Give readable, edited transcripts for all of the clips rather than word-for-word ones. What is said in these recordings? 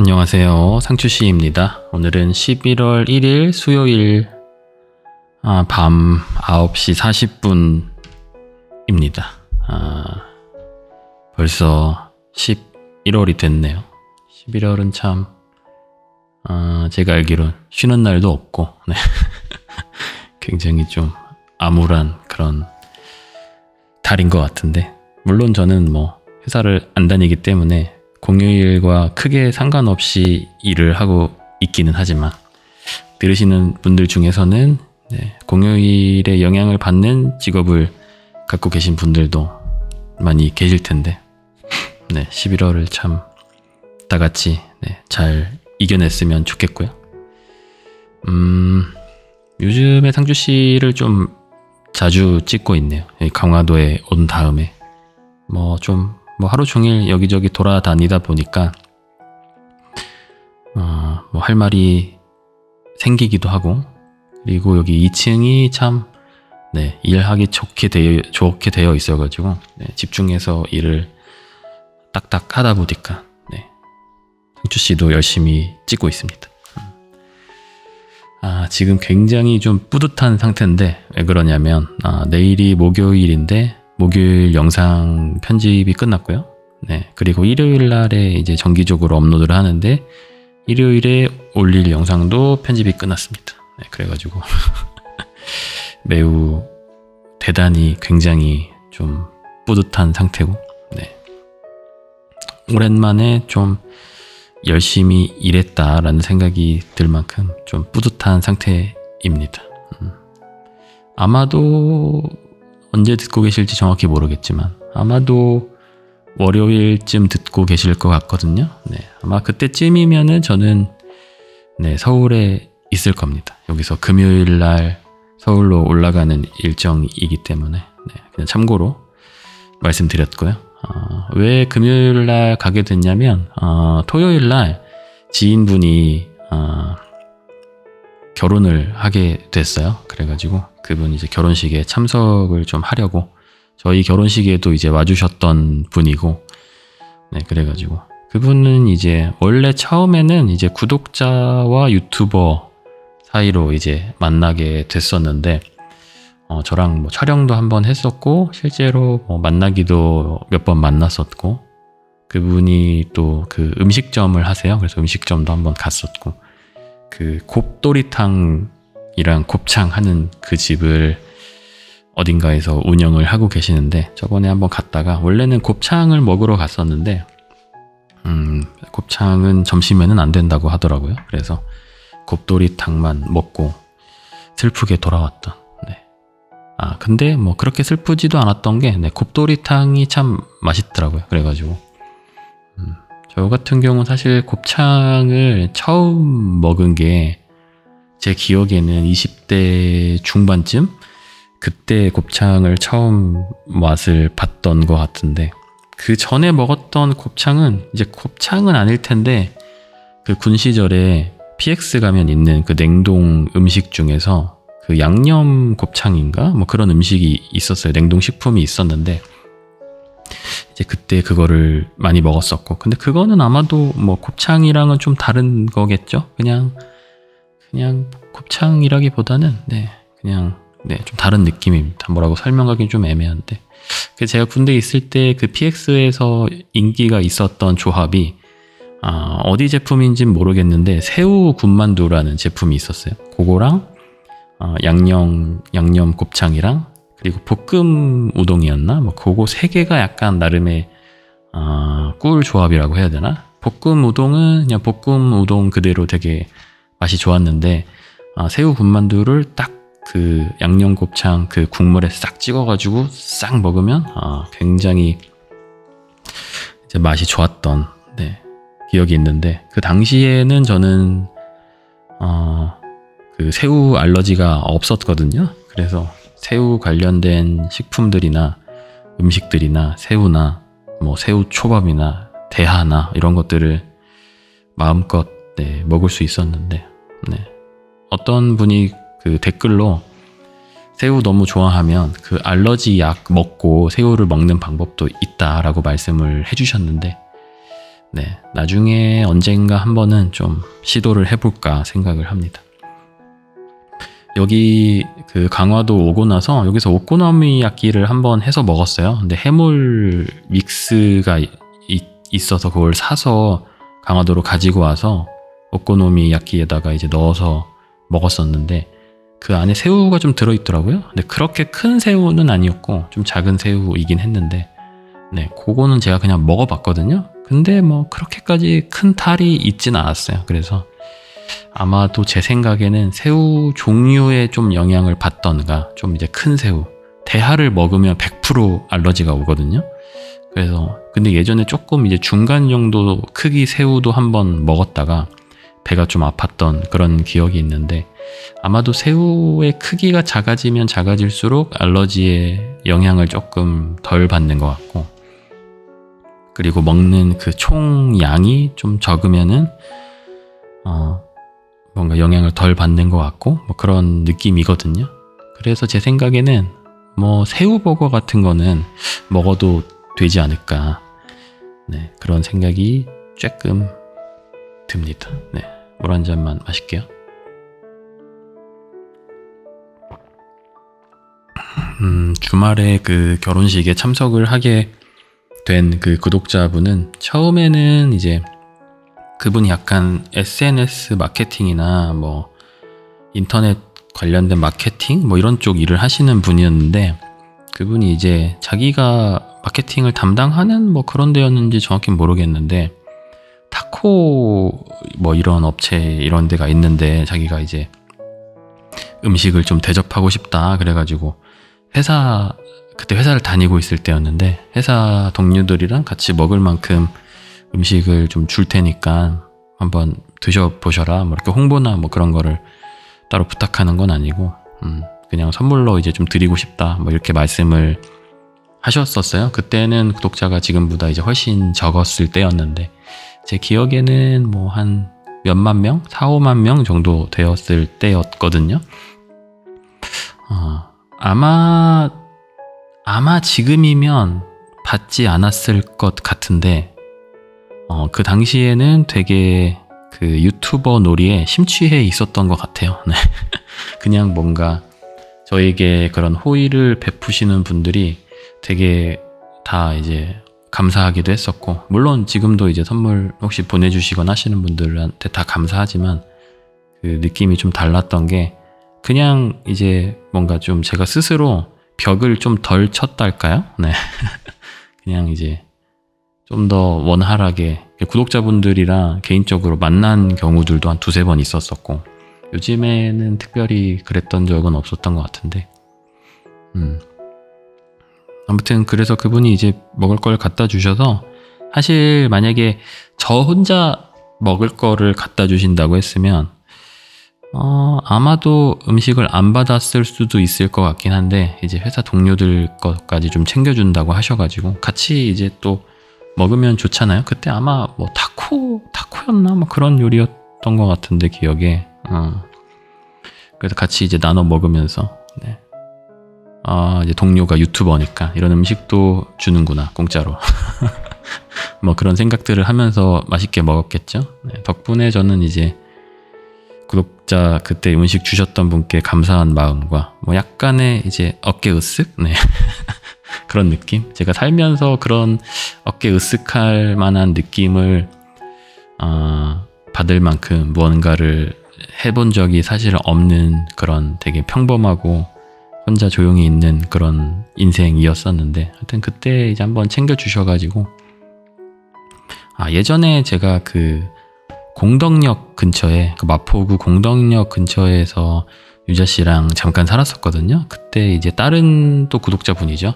안녕하세요. 상추씨입니다. 오늘은 11월 1일 수요일 밤 9시 40분입니다. 벌써 11월이 됐네요. 11월은 참 제가 알기론 쉬는 날도 없고 네. 굉장히 좀 암울한 그런 달인 것 같은데, 물론 저는 회사를 안 다니기 때문에 공휴일과 크게 상관없이 일을 하고 있기는 하지만, 들으시는 분들 중에서는 공휴일에 영향을 받는 직업을 갖고 계신 분들도 많이 계실 텐데, 11월을 참 다 같이 잘 이겨냈으면 좋겠고요. 요즘에 상주시를 좀 자주 찍고 있네요. 강화도에 온 다음에 하루 종일 여기저기 돌아다니다 보니까 할 말이 생기기도 하고, 그리고 여기 2층이 참 일하기 좋게 되어 있어가지고 집중해서 일을 딱딱 하다 보니까 상추씨도 열심히 찍고 있습니다. 지금 굉장히 좀 뿌듯한 상태인데, 왜 그러냐면 내일이 목요일인데 목요일 영상 편집이 끝났고요. 그리고 일요일 날에 이제 정기적으로 업로드를 하는데, 일요일에 올릴 영상도 편집이 끝났습니다. 그래가지고 매우 대단히 굉장히 좀 뿌듯한 상태고, 오랜만에 좀 열심히 일했다라는 생각이 들 만큼 좀 뿌듯한 상태입니다. 아마도 언제 듣고 계실지 정확히 모르겠지만 아마도 월요일쯤 듣고 계실 것 같거든요. 아마 그때쯤이면은 저는 서울에 있을 겁니다. 여기서 금요일 날 서울로 올라가는 일정이기 때문에 그냥 참고로 말씀드렸고요. 왜 금요일 날 가게 됐냐면 토요일 날 지인분이 결혼을 하게 됐어요. 그래가지고 그분 이제 결혼식에 참석을 좀 하려고, 저희 결혼식에도 이제 와주셨던 분이고, 그래가지고 그분은 이제 원래 처음에는 이제 구독자와 유튜버 사이로 이제 만나게 됐었는데, 저랑 촬영도 한번 했었고, 실제로 만나기도 몇 번 만났었고, 그분이 또 그 음식점을 하세요. 그래서 음식점도 한번 갔었고, 그 곱도리탕이랑 곱창 하는 그 집을 어딘가에서 운영을 하고 계시는데, 저번에 한번 갔다가 원래는 곱창을 먹으러 갔었는데 곱창은 점심에는 안 된다고 하더라고요. 그래서 곱도리탕만 먹고 슬프게 돌아왔던. 근데 그렇게 슬프지도 않았던 게 곱도리탕이 참 맛있더라고요. 그래가지고 저 같은 경우는 사실 곱창을 처음 먹은 게 제 기억에는 20대 중반쯤, 그때 곱창을 처음 맛을 봤던 것 같은데, 그 전에 먹었던 곱창은 이제 곱창은 아닐 텐데, 그 군 시절에 PX 가면 있는 그 냉동 음식 중에서 그 양념 곱창인가 그런 음식이 있었어요. 냉동 식품이 있었는데 이제 그때 그거를 많이 먹었었고, 근데 그거는 아마도 곱창이랑은 좀 다른 거겠죠. 그냥 곱창이라기보다는 그냥 좀 다른 느낌입니다. 뭐라고 설명하기는 좀 애매한데, 제가 군대에 있을 때 그 PX에서 인기가 있었던 조합이 어디 제품인지는 모르겠는데 새우 군만두라는 제품이 있었어요. 그거랑 양념 곱창이랑, 그리고 볶음 우동이었나? 그거 세 개가 약간 나름의 꿀 조합이라고 해야 되나? 볶음 우동은 그냥 볶음 우동 그대로 되게 맛이 좋았는데, 새우 군만두를 딱 그 양념 곱창 그 국물에 싹 찍어가지고 싹 먹으면 굉장히 이제 맛이 좋았던 기억이 있는데, 그 당시에는 저는 그 새우 알러지가 없었거든요. 그래서 새우 관련된 식품들이나 음식들이나 새우나 새우 초밥이나 대하나 이런 것들을 마음껏 먹을 수 있었는데, 어떤 분이 그 댓글로 새우 너무 좋아하면 그 알러지 약 먹고 새우를 먹는 방법도 있다라고 말씀을 해주셨는데, 네, 나중에 언젠가 한번은 좀 시도를 해볼까 생각을 합니다. 여기 그 강화도 오고 나서 여기서 오코노미야끼를 한번 해서 먹었어요. 근데 해물 믹스가 있어서 그걸 사서 강화도로 가지고 와서 오코노미야끼에다가 이제 넣어서 먹었었는데 그 안에 새우가 좀 들어있더라고요. 근데 그렇게 큰 새우는 아니었고 좀 작은 새우이긴 했는데 네, 그거는 제가 그냥 먹어봤거든요. 근데 뭐 그렇게까지 큰 탈이 있진 않았어요. 그래서 아마도 제 생각에는 새우 종류에 좀 영향을 받던가 좀 이제 큰 새우 대하를 먹으면 100% 알러지가 오거든요. 그래서 근데 예전에 조금 이제 중간 정도 크기 새우도 한번 먹었다가 배가 좀 아팠던 그런 기억이 있는데 아마도 새우의 크기가 작아지면 작아질수록 알러지의 영향을 조금 덜 받는 것 같고 그리고 먹는 그 총 양이 좀 적으면은 뭔가 영향을 덜 받는 것 같고 뭐 그런 느낌이거든요. 그래서 제 생각에는 뭐 새우버거 같은 거는 먹어도 되지 않을까 네, 그런 생각이 조금 듭니다. 네, 물 한 잔만 마실게요. 주말에 그 결혼식에 참석을 하게 된 그 구독자분은 처음에는 이제 그분이 약간 SNS 마케팅이나 뭐 인터넷 관련된 마케팅 뭐 이런 쪽 일을 하시는 분이었는데 그분이 이제 자기가 마케팅을 담당하는 뭐 그런 데였는지 정확히 모르겠는데 타코 뭐 이런 업체 이런 데가 있는데 자기가 이제 음식을 좀 대접하고 싶다 그래가지고 그때 회사를 다니고 있을 때였는데 회사 동료들이랑 같이 먹을 만큼 음식을 좀 줄 테니까 한번 드셔보셔라 뭐 이렇게 홍보나 뭐 그런 거를 따로 부탁하는 건 아니고 그냥 선물로 이제 좀 드리고 싶다 뭐 이렇게 말씀을 하셨었어요. 그때는 구독자가 지금보다 이제 훨씬 적었을 때였는데 제 기억에는 뭐 한 몇만 명? 4, 5만 명 정도 되었을 때였거든요. 아마 지금이면 받지 않았을 것 같은데 그 당시에는 되게 그 유튜버 놀이에 심취해 있었던 것 같아요. 네. 그냥 뭔가 저에게 그런 호의를 베푸시는 분들이 되게 다 이제 감사하기도 했었고 물론 지금도 이제 선물 혹시 보내주시거나 하시는 분들한테 다 감사하지만 그 느낌이 좀 달랐던 게 그냥 이제 뭔가 좀 제가 스스로 벽을 좀 덜 쳤달까요? 네. 그냥 이제 좀 더 원활하게 구독자분들이랑 개인적으로 만난 경우들도 한 두세 번 있었었고 요즘에는 특별히 그랬던 적은 없었던 것 같은데 아무튼 그래서 그분이 이제 먹을 걸 갖다 주셔서 사실 만약에 저 혼자 먹을 거를 갖다 주신다고 했으면 아마도 음식을 안 받았을 수도 있을 것 같긴 한데 이제 회사 동료들 것까지 좀 챙겨준다고 하셔가지고 같이 이제 또 먹으면 좋잖아요. 그때 아마 뭐 타코였나 뭐 그런 요리였던 것 같은데 기억에 그래서 같이 이제 나눠 먹으면서 네. 이제 동료가 유튜버니까 이런 음식도 주는구나 공짜로 뭐 그런 생각들을 하면서 맛있게 먹었겠죠. 네. 덕분에 저는 이제 구독자 그때 음식 주셨던 분께 감사한 마음과 뭐 약간의 이제 어깨 으쓱 네. 그런 느낌 제가 살면서 그런 어깨 으쓱할 만한 느낌을 받을 만큼 무언가를 해본 적이 사실 없는 그런 되게 평범하고 혼자 조용히 있는 그런 인생이었었는데 하여튼 그때 이제 한번 챙겨주셔가지고 예전에 제가 그 공덕역 근처에 그 마포구 공덕역 근처에서 유자 씨랑 잠깐 살았었거든요. 그때 이제 다른 또 구독자분이죠.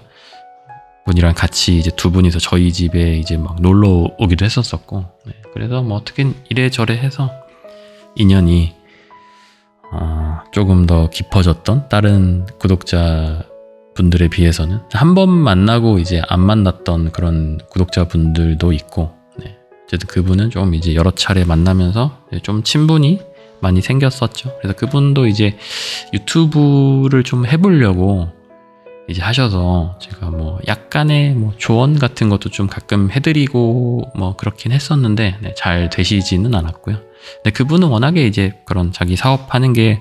분이랑 같이 이제 두 분이서 저희 집에 이제 막 놀러 오기도 했었었고 네. 그래서 뭐 어떻게 이래저래 해서 인연이 조금 더 깊어졌던 다른 구독자분들에 비해서는 한 번 만나고 이제 안 만났던 그런 구독자분들도 있고 네. 어쨌든 그분은 좀 이제 여러 차례 만나면서 좀 친분이 많이 생겼었죠. 그래서 그분도 이제 유튜브를 좀 해보려고 이제 하셔서 제가 뭐 약간의 뭐 조언 같은 것도 좀 가끔 해드리고 뭐 그렇긴 했었는데 네, 잘 되시지는 않았고요. 근데 그분은 워낙에 이제 그런 자기 사업하는 게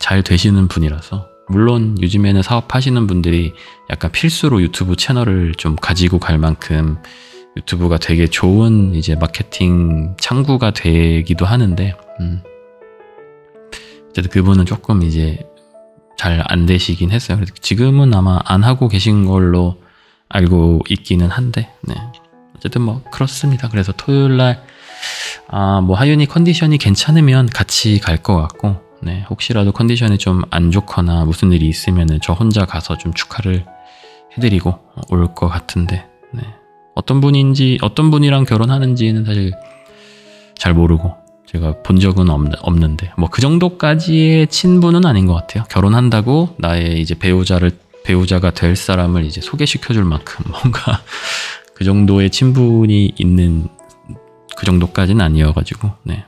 잘 되시는 분이라서, 물론 요즘에는 사업하시는 분들이 약간 필수로 유튜브 채널을 좀 가지고 갈 만큼 유튜브가 되게 좋은 이제 마케팅 창구가 되기도 하는데, 어쨌든 그분은 조금 이제 잘 안 되시긴 했어요. 그래서 지금은 아마 안 하고 계신 걸로 알고 있기는 한데, 네. 어쨌든 뭐 그렇습니다. 그래서 토요일날 뭐 하윤이 컨디션이 괜찮으면 같이 갈 것 같고, 네, 혹시라도 컨디션이 좀 안 좋거나 무슨 일이 있으면은 저 혼자 가서 좀 축하를 해드리고 올 것 같은데, 네. 어떤 분이랑 결혼하는지는 사실 잘 모르고 제가 본 적은 없는데, 뭐 그 정도까지의 친분은 아닌 것 같아요. 결혼한다고 나의 이제 배우자가 될 사람을 이제 소개시켜줄 만큼 뭔가 그 정도의 친분이 있는 그 정도까지는 아니어가지고, 네.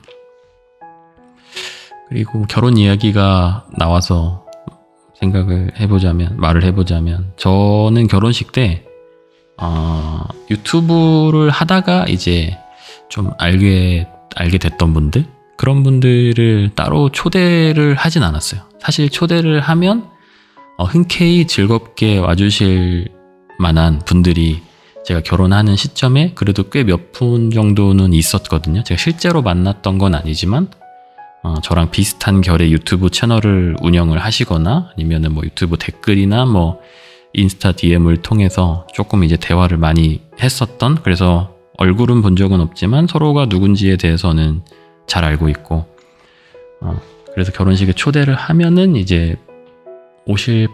그리고 결혼 이야기가 나와서 말을 해보자면, 저는 결혼식 때, 유튜브를 하다가 이제 좀 알게 됐던 분들? 그런 분들을 따로 초대를 하진 않았어요. 사실 초대를 하면, 흔쾌히 즐겁게 와주실 만한 분들이 제가 결혼하는 시점에 그래도 꽤 몇 분 정도는 있었거든요. 제가 실제로 만났던 건 아니지만, 저랑 비슷한 결의 유튜브 채널을 운영을 하시거나 아니면은 뭐 유튜브 댓글이나 뭐 인스타 DM을 통해서 조금 이제 대화를 많이 했었던, 그래서 얼굴은 본 적은 없지만 서로가 누군지에 대해서는 잘 알고 있고, 그래서 결혼식에 초대를 하면은 이제 오실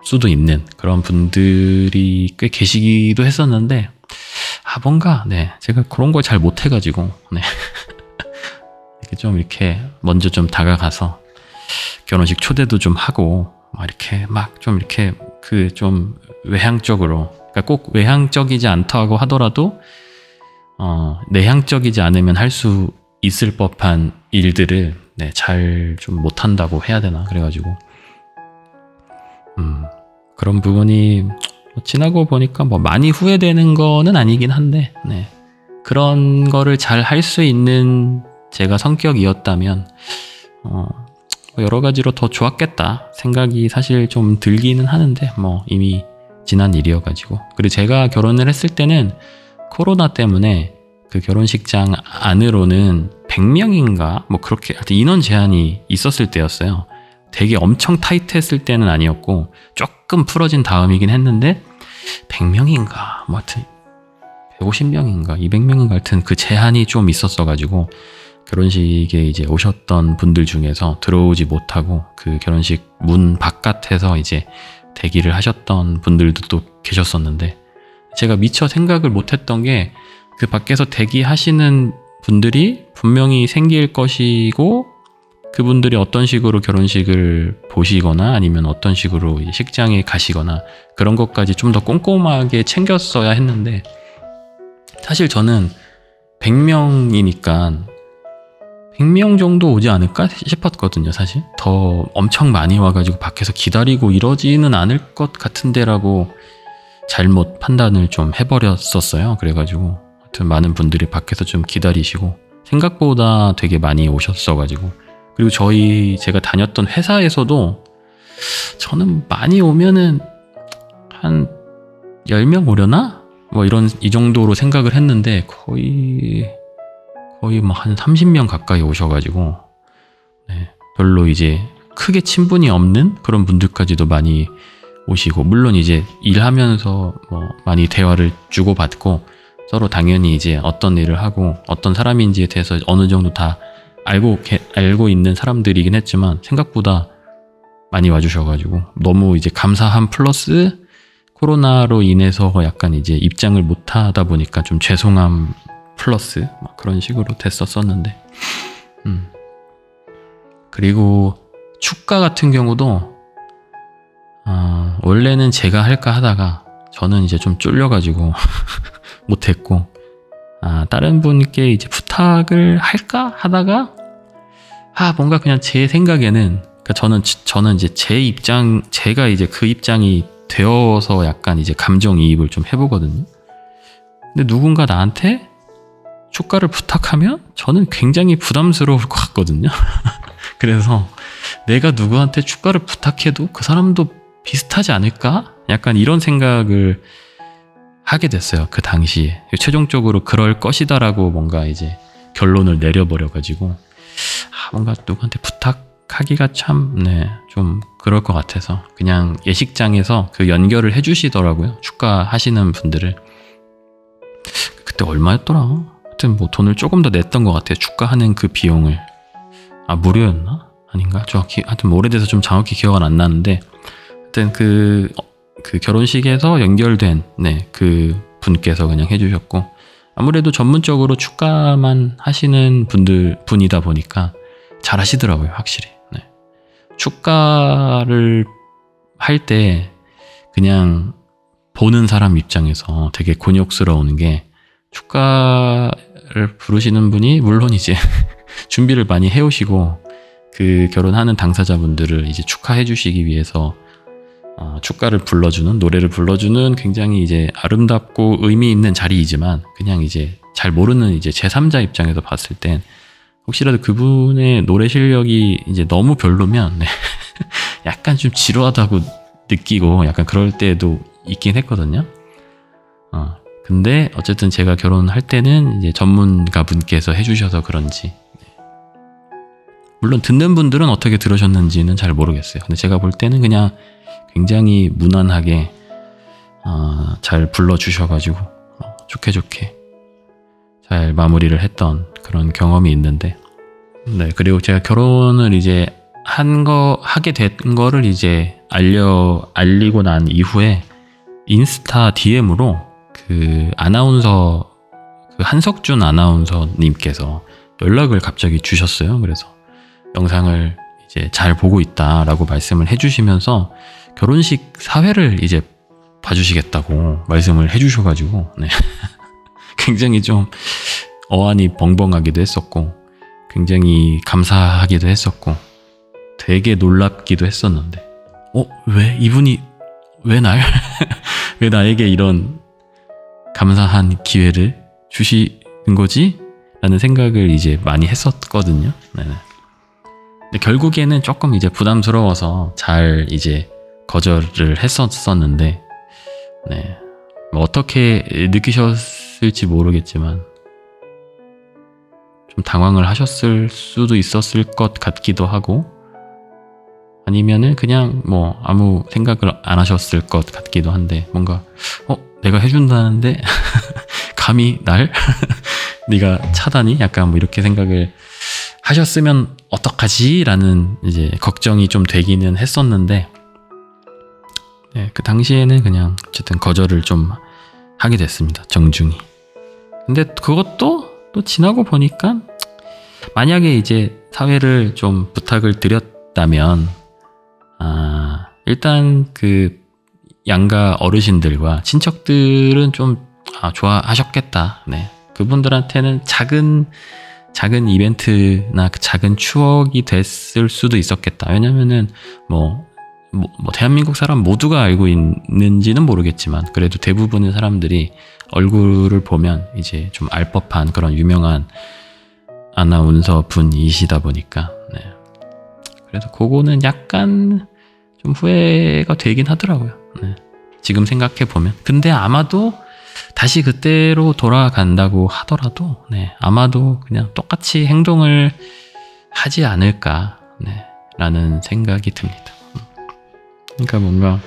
수도 있는 그런 분들이 꽤 계시기도 했었는데, 뭔가, 네, 제가 그런 걸 잘 못해가지고, 네. 좀 이렇게 먼저 좀 다가가서 결혼식 초대도 좀 하고 그 좀 외향적으로, 그러니까 꼭 외향적이지 않다고 하더라도 내향적이지 않으면 할 수 있을 법한 일들을 네, 잘 좀 못한다고 해야 되나, 그래가지고 그런 부분이 지나고 보니까 뭐 많이 후회되는 거는 아니긴 한데, 네, 그런 거를 잘 할 수 있는 제가 성격이었다면 여러 가지로 더 좋았겠다 생각이 사실 좀 들기는 하는데, 뭐 이미 지난 일이어가지고. 그리고 제가 결혼을 했을 때는 코로나 때문에 그 결혼식장 안으로는 100명인가 뭐 그렇게 인원 제한이 있었을 때였어요. 되게 엄청 타이트했을 때는 아니었고 조금 풀어진 다음이긴 했는데 100명인가 뭐 하여튼 150명인가 200명인가 하여튼 그 제한이 좀 있었어가지고 결혼식에 이제 오셨던 분들 중에서 들어오지 못하고 그 결혼식 문 바깥에서 이제 대기를 하셨던 분들도 또 계셨었는데, 제가 미처 생각을 못했던 게 그 밖에서 대기하시는 분들이 분명히 생길 것이고, 그분들이 어떤 식으로 결혼식을 보시거나 아니면 어떤 식으로 식장에 가시거나 그런 것까지 좀 더 꼼꼼하게 챙겼어야 했는데, 사실 저는 100명이니까 100명 정도 오지 않을까 싶었거든요. 사실 더 엄청 많이 와가지고 밖에서 기다리고 이러지는 않을 것 같은데라고 잘못 판단을 좀 해버렸었어요. 그래가지고 하여튼 많은 분들이 밖에서 좀 기다리시고 생각보다 되게 많이 오셨어가지고, 그리고 제가 다녔던 회사에서도 저는 많이 오면은 한 10명 오려나? 뭐 이 정도로 생각을 했는데 거의 뭐 한 30명 가까이 오셔가지고, 네, 별로 이제 크게 친분이 없는 그런 분들까지도 많이 오시고, 물론 이제 일하면서 뭐 많이 대화를 주고받고 서로 당연히 이제 어떤 일을 하고 어떤 사람인지에 대해서 어느 정도 다 알고 있는 사람들이긴 했지만 생각보다 많이 와주셔가지고 너무 이제 감사함 플러스 코로나로 인해서 약간 이제 입장을 못 하다 보니까 좀 죄송함 플러스 막 그런 식으로 됐었었는데, 그리고 축가 같은 경우도 원래는 제가 할까 하다가 저는 이제 좀 쫄려가지고 못했고, 다른 분께 이제 부탁을 할까 하다가 뭔가 그냥 제 생각에는, 그러니까 저는 이제 제가 이제 그 입장이 되어서 약간 이제 감정이입을 좀 해보거든요. 근데 누군가 나한테 축가를 부탁하면 저는 굉장히 부담스러울 것 같거든요. 그래서 내가 누구한테 축가를 부탁해도 그 사람도 비슷하지 않을까? 약간 이런 생각을 하게 됐어요. 그 당시에. 최종적으로 그럴 것이다라고 뭔가 이제 결론을 내려버려가지고 뭔가 누구한테 부탁하기가 참 좀 그럴 것 같아서 그냥 예식장에서 그 연결을 해주시더라고요. 축가 하시는 분들을. 그때 얼마였더라? 하여튼 뭐 돈을 조금 더 냈던 것 같아요. 축가하는 그 비용을. 무료였나? 아닌가? 정확히 하여튼 뭐 오래돼서 좀 정확히 기억은 안 나는데 하여튼 그 결혼식에서 연결된 그 분께서 그냥 해주셨고 아무래도 전문적으로 축가만 하시는 분이다 보니까 잘 하시더라고요. 확실히. 축가를 할 때 그냥 보는 사람 입장에서 되게 곤욕스러운 게 축가를 부르시는 분이 물론 이제 준비를 많이 해오시고 그 결혼하는 당사자분들을 이제 축하해 주시기 위해서 축가를 불러주는 노래를 불러주는 굉장히 이제 아름답고 의미 있는 자리이지만 그냥 이제 잘 모르는 이제 제3자 입장에서 봤을 땐 혹시라도 그분의 노래 실력이 이제 너무 별로면 약간 좀 지루하다고 느끼고 약간 그럴 때도 있긴 했거든요. 근데 어쨌든 제가 결혼할 때는 이제 전문가 분께서 해주셔서 그런지 물론 듣는 분들은 어떻게 들으셨는지는 잘 모르겠어요. 근데 제가 볼 때는 그냥 굉장히 무난하게 잘 불러주셔가지고 좋게 잘 마무리를 했던 그런 경험이 있는데 그리고 제가 결혼을 이제 하게 된 거를 이제 알리고 난 이후에 인스타 DM으로 그 아나운서 그 한석준 아나운서님께서 연락을 갑자기 주셨어요. 그래서 영상을 이제 잘 보고 있다라고 말씀을 해주시면서 결혼식 사회를 이제 봐주시겠다고 말씀을 해주셔가지고 굉장히 좀 어안이 벙벙하기도 했었고 굉장히 감사하기도 했었고 되게 놀랍기도 했었는데 왜 이분이 왜 왜 나에게 이런 감사한 기회를 주시는 거지? 라는 생각을 이제 많이 했었거든요. 근데 결국에는 조금 이제 부담스러워서 잘 이제 거절을 했었는데 뭐 어떻게 느끼셨을지 모르겠지만 좀 당황을 하셨을 수도 있었을 것 같기도 하고 아니면은 그냥 뭐 아무 생각을 안 하셨을 것 같기도 한데 뭔가 내가 해준다는데 감히 날 네가 차다니 약간 뭐 이렇게 생각을 하셨으면 어떡하지? 라는 이제 걱정이 좀 되기는 했었는데 그 당시에는 그냥 어쨌든 거절을 좀 하게 됐습니다. 정중히. 근데 그것도 또 지나고 보니까 만약에 이제 사회를 좀 부탁을 드렸다면 일단 그 양가 어르신들과 친척들은 좀 좋아하셨겠다. 그분들한테는 작은 이벤트나 작은 추억이 됐을 수도 있었겠다. 왜냐면은 뭐 대한민국 사람 모두가 알고 있는지는 모르겠지만 그래도 대부분의 사람들이 얼굴을 보면 이제 좀 알 법한 그런 유명한 아나운서 분이시다 보니까 그래서 그거는 약간 좀 후회가 되긴 하더라고요. 지금 생각해 보면. 근데 아마도 다시 그때로 돌아간다고 하더라도 아마도 그냥 똑같이 행동을 하지 않을까 라는 생각이 듭니다. 그러니까 뭔가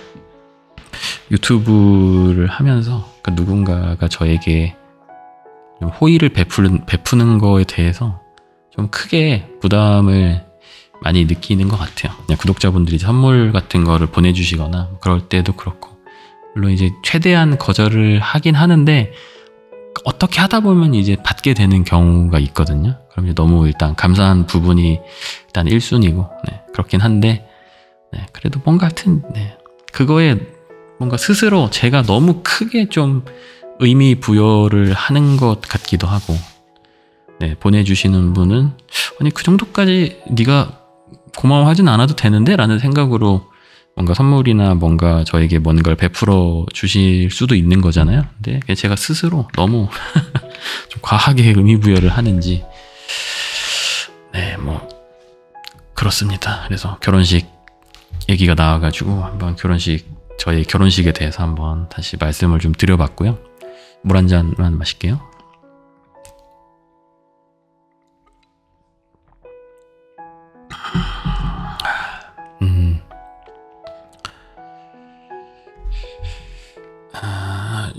유튜브를 하면서 누군가가 저에게 좀 호의를 베푸는 거에 대해서 좀 크게 부담을 많이 느끼는 것 같아요. 그냥 구독자분들이 선물 같은 거를 보내주시거나 그럴 때도 그렇고 물론 이제 최대한 거절을 하긴 하는데 어떻게 하다 보면 이제 받게 되는 경우가 있거든요. 그럼 이제 너무 일단 감사한 부분이 일단 1순위고 그렇긴 한데 그래도 뭔가 하여튼 그거에 뭔가 스스로 제가 너무 크게 좀 의미 부여를 하는 것 같기도 하고 보내주시는 분은 아니 그 정도까지 네가 고마워하진 않아도 되는데 라는 생각으로 뭔가 선물이나 뭔가 저에게 뭔가를 베풀어 주실 수도 있는 거잖아요. 근데 제가 스스로 너무 좀 과하게 의미부여를 하는지, 네, 뭐 그렇습니다. 그래서 결혼식 얘기가 나와가지고 한번 저의 결혼식에 대해서 한번 다시 말씀을 좀 드려봤고요. 물 한 잔만 마실게요.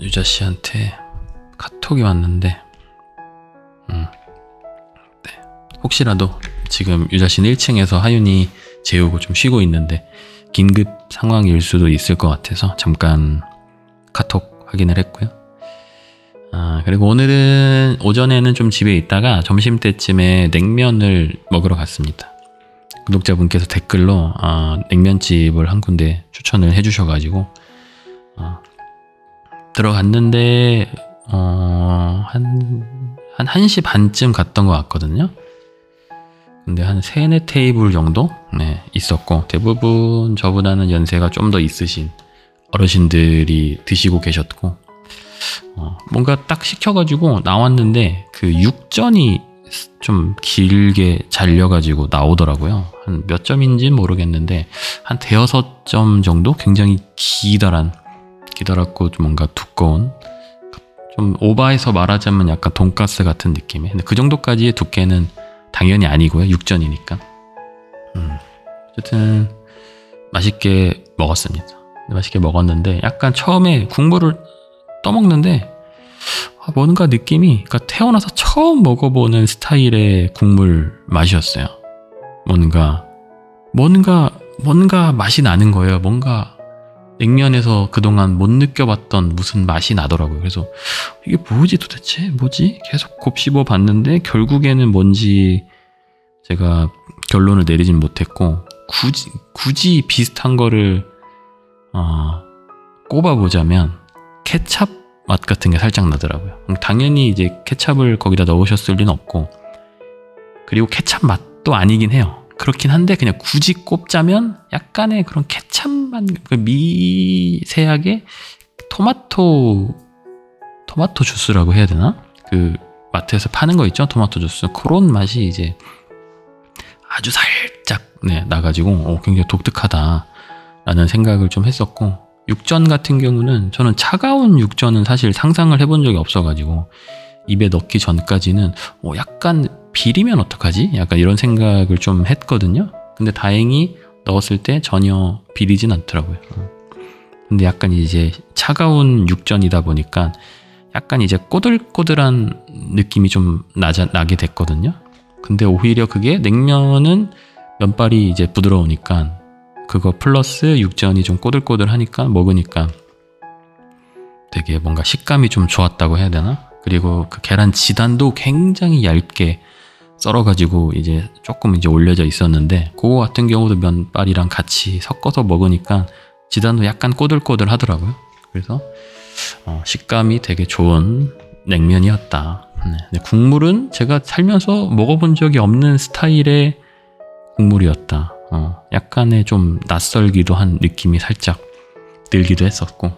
유자 씨한테 카톡이 왔는데, 네. 혹시라도 지금 유자 씨는 1층에서 하윤이 재우고 좀 쉬고 있는데 긴급 상황일 수도 있을 것 같아서 잠깐 카톡 확인을 했고요. 그리고 오늘은 오전에는 좀 집에 있다가 점심때쯤에 냉면을 먹으러 갔습니다. 구독자분께서 댓글로 냉면집을 한 군데 추천을 해주셔가지고 들어갔는데 한 1시 반쯤 갔던 것 같거든요. 근데 한 3-4 테이블 정도 있었고, 대부분 저보다는 연세가 좀 더 있으신 어르신들이 드시고 계셨고, 뭔가 딱 시켜가지고 나왔는데 그 육전이 좀 길게 잘려가지고 나오더라고요. 한 몇 점인지는 모르겠는데 한 5점 정도 굉장히 기다랗고 좀 뭔가 두꺼운, 좀 오바해서 말하자면 약간 돈가스 같은 느낌의, 근데 그 정도까지의 두께는 당연히 아니고요. 육전이니까. 어쨌든 맛있게 먹었습니다. 맛있게 먹었는데 약간 처음에 국물을 떠먹는데 뭔가 느낌이, 그러니까 태어나서 처음 먹어보는 스타일의 국물 맛이었어요. 뭔가 맛이 나는 거예요. 뭔가 냉면에서 그동안 못 느껴봤던 무슨 맛이 나더라고요. 그래서 이게 뭐지 도대체? 뭐지? 계속 곱씹어 봤는데 결국에는 뭔지 제가 결론을 내리진 못했고, 굳이 비슷한 거를 꼽아보자면 케찹 맛 같은 게 살짝 나더라고요. 당연히 이제 케찹을 거기다 넣으셨을 리는 없고, 그리고 케찹 맛도 아니긴 해요. 그렇긴 한데 그냥 굳이 꼽자면 약간의 그런 케찹만, 그 미세하게 토마토 주스라고 해야 되나? 그 마트에서 파는 거 있죠? 토마토 주스. 그런 맛이 이제 아주 살짝 나가지고 굉장히 독특하다라는 생각을 좀 했었고, 육전 같은 경우는 저는 차가운 육전은 사실 상상을 해본 적이 없어가지고 입에 넣기 전까지는 약간 비리면 어떡하지? 약간 이런 생각을 좀 했거든요. 근데 다행히 넣었을 때 전혀 비리진 않더라고요. 근데 약간 이제 차가운 육전이다 보니까 약간 이제 꼬들꼬들한 느낌이 좀 나게 됐거든요. 근데 오히려 그게 냉면은 면발이 이제 부드러우니까 그거 플러스 육전이 좀 꼬들꼬들하니까 먹으니까 되게 뭔가 식감이 좀 좋았다고 해야 되나? 그리고 그 계란 지단도 굉장히 얇게 썰어가지고 이제 조금 이제 올려져 있었는데, 그거 같은 경우도 면발이랑 같이 섞어서 먹으니까 지단도 약간 꼬들꼬들 하더라고요. 그래서 식감이 되게 좋은 냉면이었다. 근데 국물은 제가 살면서 먹어본 적이 없는 스타일의 국물이었다. 약간의 좀 낯설기도 한 느낌이 살짝 들기도 했었고,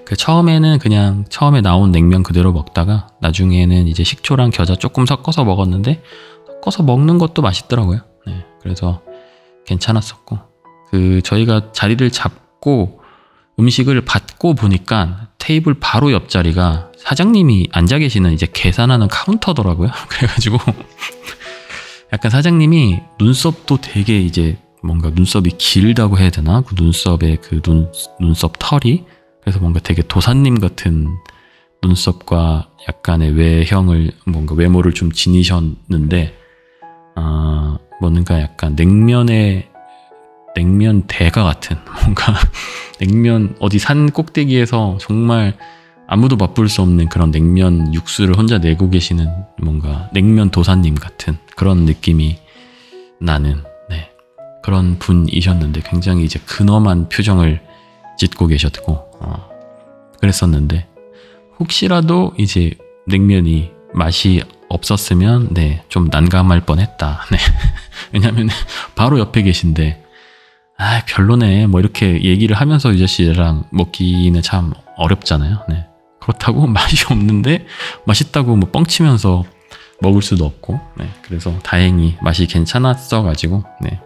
그 처음에는 그냥 처음에 나온 냉면 그대로 먹다가 나중에는 이제 식초랑 겨자 조금 섞어서 먹었는데, 섞어서 먹는 것도 맛있더라고요. 그래서 괜찮았었고, 그 저희가 자리를 잡고 음식을 받고 보니까 테이블 바로 옆자리가 사장님이 앉아 계시는 이제 계산하는 카운터더라고요. 그래가지고 약간 사장님이 눈썹도 되게 이제 뭔가 눈썹이 길다고 해야 되나? 그 눈썹의 그 눈썹 털이, 그래서 뭔가 되게 도사님 같은 눈썹과 약간의 외형을, 뭔가 외모를 좀 지니셨는데, 뭔가 약간 냉면 대가 같은, 뭔가 냉면 어디 산 꼭대기에서 정말 아무도 맛볼 수 없는 그런 냉면 육수를 혼자 내고 계시는 뭔가 냉면 도사님 같은 그런 느낌이 나는 그런 분이셨는데, 굉장히 이제 근엄한 표정을 짓고 계셨고 그랬었는데, 혹시라도 이제 냉면이 맛이 없었으면 좀 난감할 뻔했다. 왜냐면 바로 옆에 계신데 아, 별로네. 뭐 이렇게 얘기를 하면서 유자 씨랑 먹기는 참 어렵잖아요. 네. 그렇다고 맛이 없는데 맛있다고 뭐 뻥치면서 먹을 수도 없고. 네. 그래서 다행히 맛이 괜찮았어 가지고 네.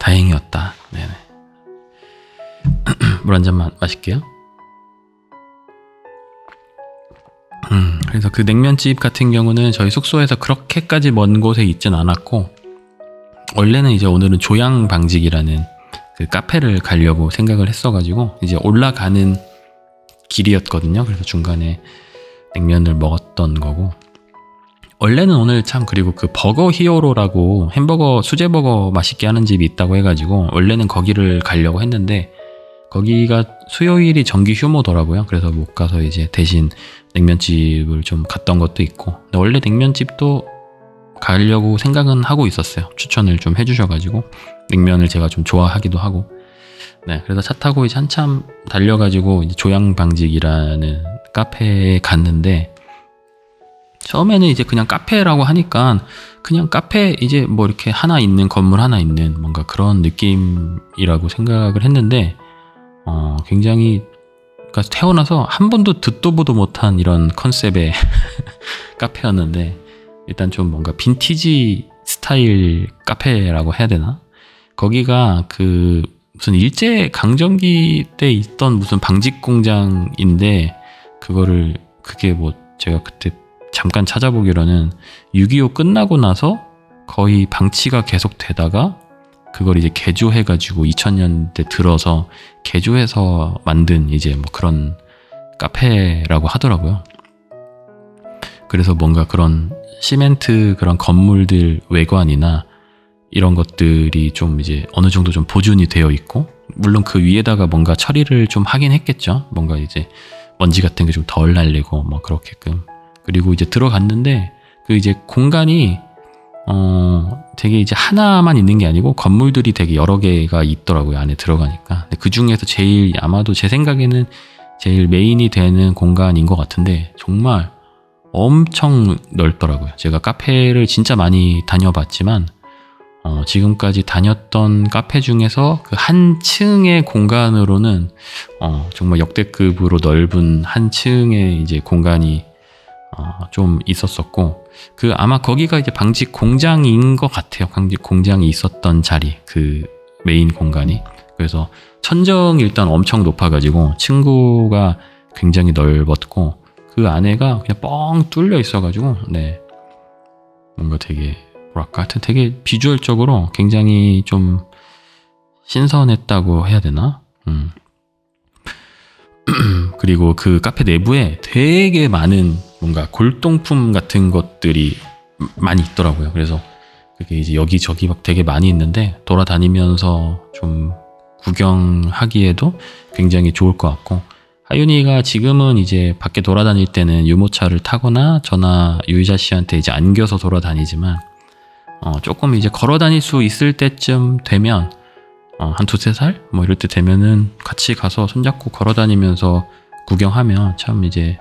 다행이었다. 네네. 물 한 잔만 마실게요. 그래서 그 냉면집 같은 경우는 저희 숙소에서 그렇게까지 먼 곳에 있진 않았고, 원래는 이제 오늘은 조양방직이라는 그 카페를 가려고 생각을 했어가지고 이제 올라가는 길이었거든요. 그래서 중간에 냉면을 먹었던 거고, 원래는 오늘 참, 그리고 그 버거 히어로라고 햄버거, 수제버거 맛있게 하는 집이 있다고 해가지고 원래는 거기를 가려고 했는데 거기가 수요일이 정기 휴무더라고요. 그래서 못 가서 이제 대신 냉면집을 좀 갔던 것도 있고, 근데 원래 냉면집도 가려고 생각은 하고 있었어요. 추천을 좀 해주셔가지고 냉면을 제가 좀 좋아하기도 하고. 네, 그래서 차 타고 이제 한참 달려가지고 이제 조양방직이라는 카페에 갔는데, 처음에는 이제 그냥 카페라고 하니까 그냥 카페 이제 뭐 이렇게 하나 있는 건물 하나 있는 뭔가 그런 느낌이라고 생각을 했는데, 굉장히, 그러니까 태어나서 한 번도 듣도 보도 못한 이런 컨셉의 카페였는데, 일단 좀 뭔가 빈티지 스타일 카페라고 해야 되나? 거기가 그 무슨 일제 강점기 때 있던 무슨 방직 공장인데, 그게 뭐 제가 그때 잠깐 찾아보기로는 6.25 끝나고 나서 거의 방치가 계속 되다가 그걸 이제 개조해가지고 2000년대 들어서 개조해서 만든 이제 뭐 그런 카페라고 하더라고요. 그래서 뭔가 그런 시멘트 그런 건물들 외관이나 이런 것들이 좀 이제 어느 정도 좀 보존이 되어 있고, 물론 그 위에다가 뭔가 처리를 좀 하긴 했겠죠. 뭔가 이제 먼지 같은 게 좀 덜 날리고 뭐 그렇게끔. 그리고 이제 들어갔는데 그 이제 공간이 되게 이제 하나만 있는 게 아니고 건물들이 되게 여러 개가 있더라고요. 안에 들어가니까. 근데 그 중에서 제일, 아마도 제 생각에는 제일 메인이 되는 공간인 것 같은데 정말 엄청 넓더라고요. 제가 카페를 진짜 많이 다녀봤지만 지금까지 다녔던 카페 중에서 그 한 층의 공간으로는 정말 역대급으로 넓은 한 층의 이제 공간이 좀 있었었고, 그 아마 거기가 이제 방직 공장인 것 같아요. 방직 공장이 있었던 자리, 그 메인 공간이. 그래서 천정이 일단 엄청 높아가지고 층고가 굉장히 넓었고, 그 안에가 그냥 뻥 뚫려 있어가지고, 네, 뭔가 되게 뭐랄까, 하여튼 되게 비주얼적으로 굉장히 좀 신선했다고 해야 되나? 그리고 그 카페 내부에 되게 많은 뭔가 골동품 같은 것들이 많이 있더라고요. 그래서 그게 이제 여기저기 막 되게 많이 있는데 돌아다니면서 좀 구경하기에도 굉장히 좋을 것 같고, 하윤이가 지금은 이제 밖에 돌아다닐 때는 유모차를 타거나 저나 유이자 씨한테 이제 안겨서 돌아다니지만, 조금 이제 걸어 다닐 수 있을 때쯤 되면, 한 두세 살? 뭐 이럴 때 되면은 같이 가서 손잡고 걸어 다니면서 구경하면 참 이제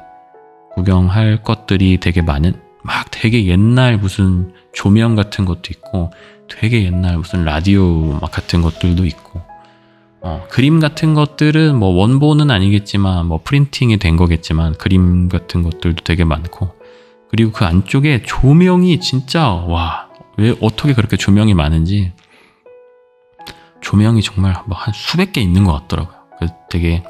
구경할 것들이 되게 많은, 막 되게 옛날 무슨 조명 같은 것도 있고, 되게 옛날 무슨 라디오 막 같은 것들도 있고, 그림 같은 것들은 뭐 원본은 아니겠지만 뭐 프린팅이 된 거겠지만 그림 같은 것들도 되게 많고, 그리고 그 안쪽에 조명이 진짜, 와, 왜 어떻게 그렇게 조명이 많은지, 조명이 정말 뭐 한 수백 개 있는 것 같더라고요. 되게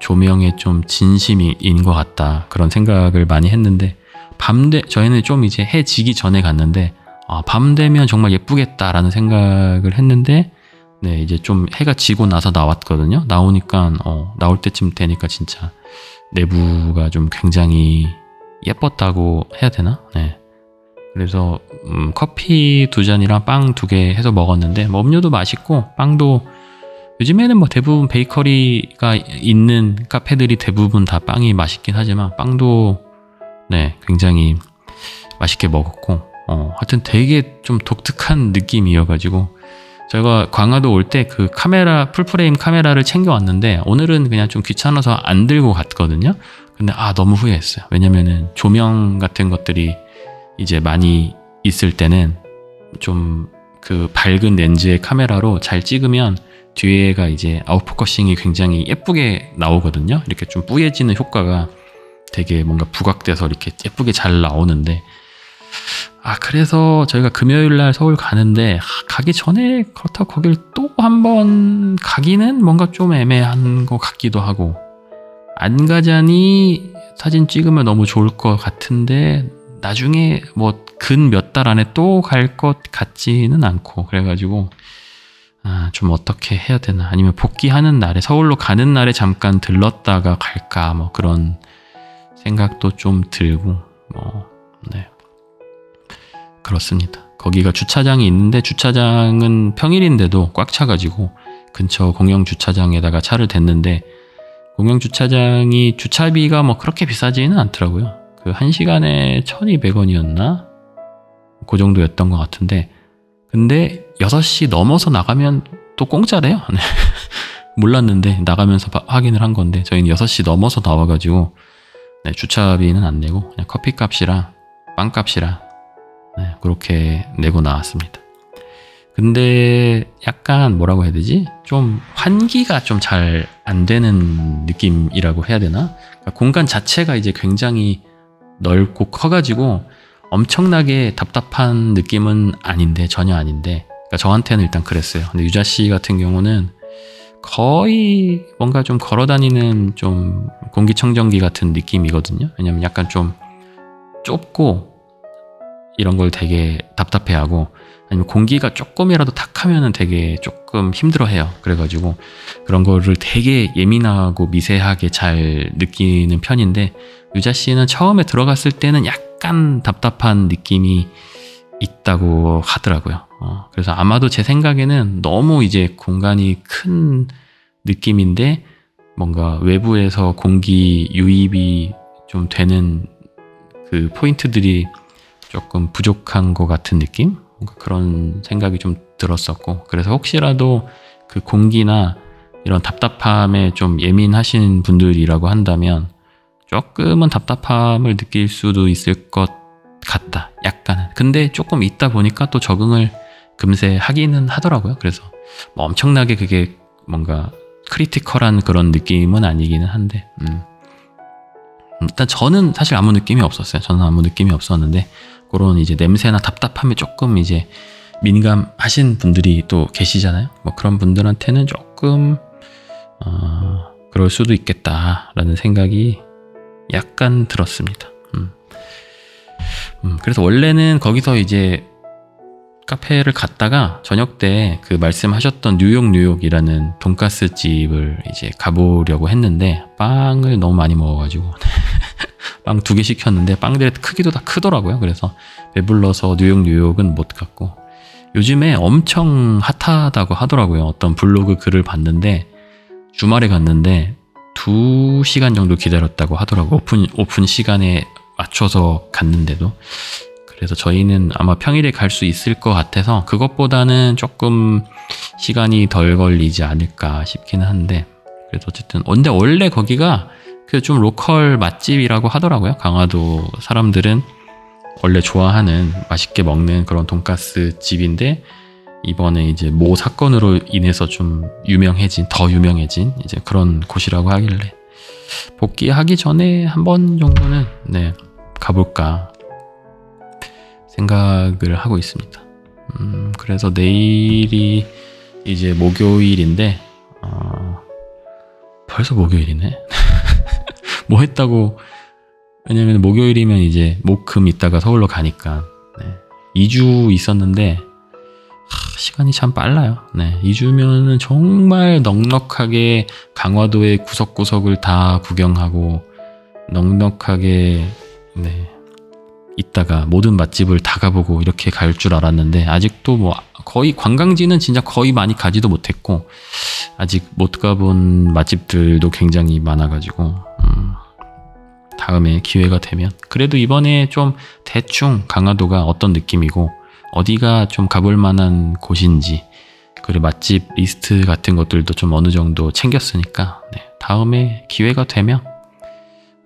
조명에 좀 진심인 것 같다, 그런 생각을 많이 했는데, 저희는 좀 이제 해 지기 전에 갔는데, 밤 되면 정말 예쁘겠다라는 생각을 했는데, 네, 이제 좀 해가 지고 나서 나왔거든요. 나오니까, 나올 때쯤 되니까 진짜 내부가 좀 굉장히 예뻤다고 해야 되나? 네. 그래서, 커피 2잔이랑 빵 2개 해서 먹었는데, 뭐 음료도 맛있고, 빵도, 요즘에는 뭐 대부분 베이커리가 있는 카페들이 대부분 다 빵이 맛있긴 하지만, 빵도, 네, 굉장히 맛있게 먹었고, 하여튼 되게 좀 독특한 느낌이어가지고, 제가 광화도 올 때 그 카메라, 풀프레임 카메라를 챙겨왔는데, 오늘은 그냥 좀 귀찮아서 안 들고 갔거든요. 근데 너무 후회했어요. 왜냐면은 조명 같은 것들이 이제 많이 있을 때는 좀 그 밝은 렌즈의 카메라로 잘 찍으면 뒤에가 이제 아웃포커싱이 굉장히 예쁘게 나오거든요. 이렇게 좀 뿌얘지는 효과가 되게 뭔가 부각돼서 이렇게 예쁘게 잘 나오는데, 그래서 저희가 금요일날 서울 가는데, 가기 전에 그렇다고 거길 또 한번 가기는 뭔가 좀 애매한 것 같기도 하고, 안 가자니 사진 찍으면 너무 좋을 것 같은데 나중에 뭐 근 몇 달 안에 또 갈 것 같지는 않고, 그래가지고 좀 어떻게 해야 되나, 아니면 복귀하는 날에, 서울로 가는 날에 잠깐 들렀다가 갈까, 뭐 그런 생각도 좀 들고, 네, 그렇습니다. 거기가 주차장이 있는데 주차장은 평일인데도 꽉 차가지고 근처 공영 주차장에다가 차를 댔는데, 공영 주차장이 주차비가 뭐 그렇게 비싸지는 않더라고요. 그 1시간에 1,200원이었나? 그 정도였던 것 같은데, 근데 6시 넘어서 나가면 또 공짜래요. 몰랐는데 나가면서 확인을 한 건데, 저희는 6시 넘어서 나와가지고 네, 주차비는 안 내고 그냥 커피값이랑 빵값이랑 네, 그렇게 내고 나왔습니다. 근데 약간 뭐라고 해야 되지? 좀 환기가 좀 잘 안 되는 느낌이라고 해야 되나? 그러니까 공간 자체가 이제 굉장히 넓고 커가지고 엄청나게 답답한 느낌은 아닌데, 전혀 아닌데, 그러니까 저한테는 일단 그랬어요. 근데 유자 씨 같은 경우는 거의 뭔가 좀 걸어다니는 좀 공기청정기 같은 느낌이거든요. 왜냐면 약간 좀 좁고 이런 걸 되게 답답해하고, 아니면 공기가 조금이라도 탁하면은 되게 조금 힘들어해요. 그래가지고 그런 거를 되게 예민하고 미세하게 잘 느끼는 편인데, 유자 씨는 처음에 들어갔을 때는 약간 답답한 느낌이 있다고 하더라고요. 그래서 아마도 제 생각에는 너무 이제 공간이 큰 느낌인데 뭔가 외부에서 공기 유입이 좀 되는 그 포인트들이 조금 부족한 것 같은 느낌? 그런 생각이 좀 들었었고, 그래서 혹시라도 그 공기나 이런 답답함에 좀 예민하신 분들이라고 한다면 조금은 답답함을 느낄 수도 있을 것 같다, 약간은. 근데 조금 있다 보니까 또 적응을 금세 하기는 하더라고요. 그래서 뭐 엄청나게 그게 뭔가 크리티컬한 그런 느낌은 아니기는 한데, 일단 저는 사실 아무 느낌이 없었어요. 저는 아무 느낌이 없었는데, 그런 이제 냄새나 답답함에 조금 이제 민감하신 분들이 또 계시잖아요. 뭐 그런 분들한테는 조금 그럴 수도 있겠다라는 생각이 약간 들었습니다. 그래서 원래는 거기서 이제 카페를 갔다가 저녁 때 그 말씀하셨던 뉴욕이라는 돈가스 집을 이제 가보려고 했는데, 빵을 너무 많이 먹어가지고 빵 2개 시켰는데 빵들의 크기도 다 크더라고요. 그래서 배불러서 뉴욕은 못 갔고, 요즘에 엄청 핫하다고 하더라고요. 어떤 블로그 글을 봤는데 주말에 갔는데 2시간 정도 기다렸다고 하더라고요. 오픈 시간에 맞춰서 갔는데도. 그래서 저희는 아마 평일에 갈 수 있을 것 같아서 그것보다는 조금 시간이 덜 걸리지 않을까 싶기는 한데, 그래도 어쨌든 근데 원래 거기가 그 좀 로컬 맛집이라고 하더라고요. 강화도 사람들은 원래 좋아하는 맛있게 먹는 그런 돈가스 집인데, 이번에 이제 모 사건으로 인해서 좀 더 유명해진 이제 그런 곳이라고 하길래 복귀하기 전에 한 번 정도는 네, 가볼까 생각을 하고 있습니다. 그래서 내일이 이제 목요일인데 벌써 목요일이네. 뭐 했다고. 왜냐면 목요일이면 이제 목,금 있다가 서울로 가니까 네. 2주 있었는데 시간이 참 빨라요. 네. 2주면은 정말 넉넉하게 강화도의 구석구석을 다 구경하고 넉넉하게 네. 있다가 모든 맛집을 다 가보고 이렇게 갈 줄 알았는데, 아직도 뭐 거의 관광지는 진짜 거의 많이 가지도 못했고 아직 못 가본 맛집들도 굉장히 많아가지고 다음에 기회가 되면, 그래도 이번에 좀 대충 강화도가 어떤 느낌이고 어디가 좀 가볼 만한 곳인지, 그리고 맛집 리스트 같은 것들도 좀 어느 정도 챙겼으니까 네, 다음에 기회가 되면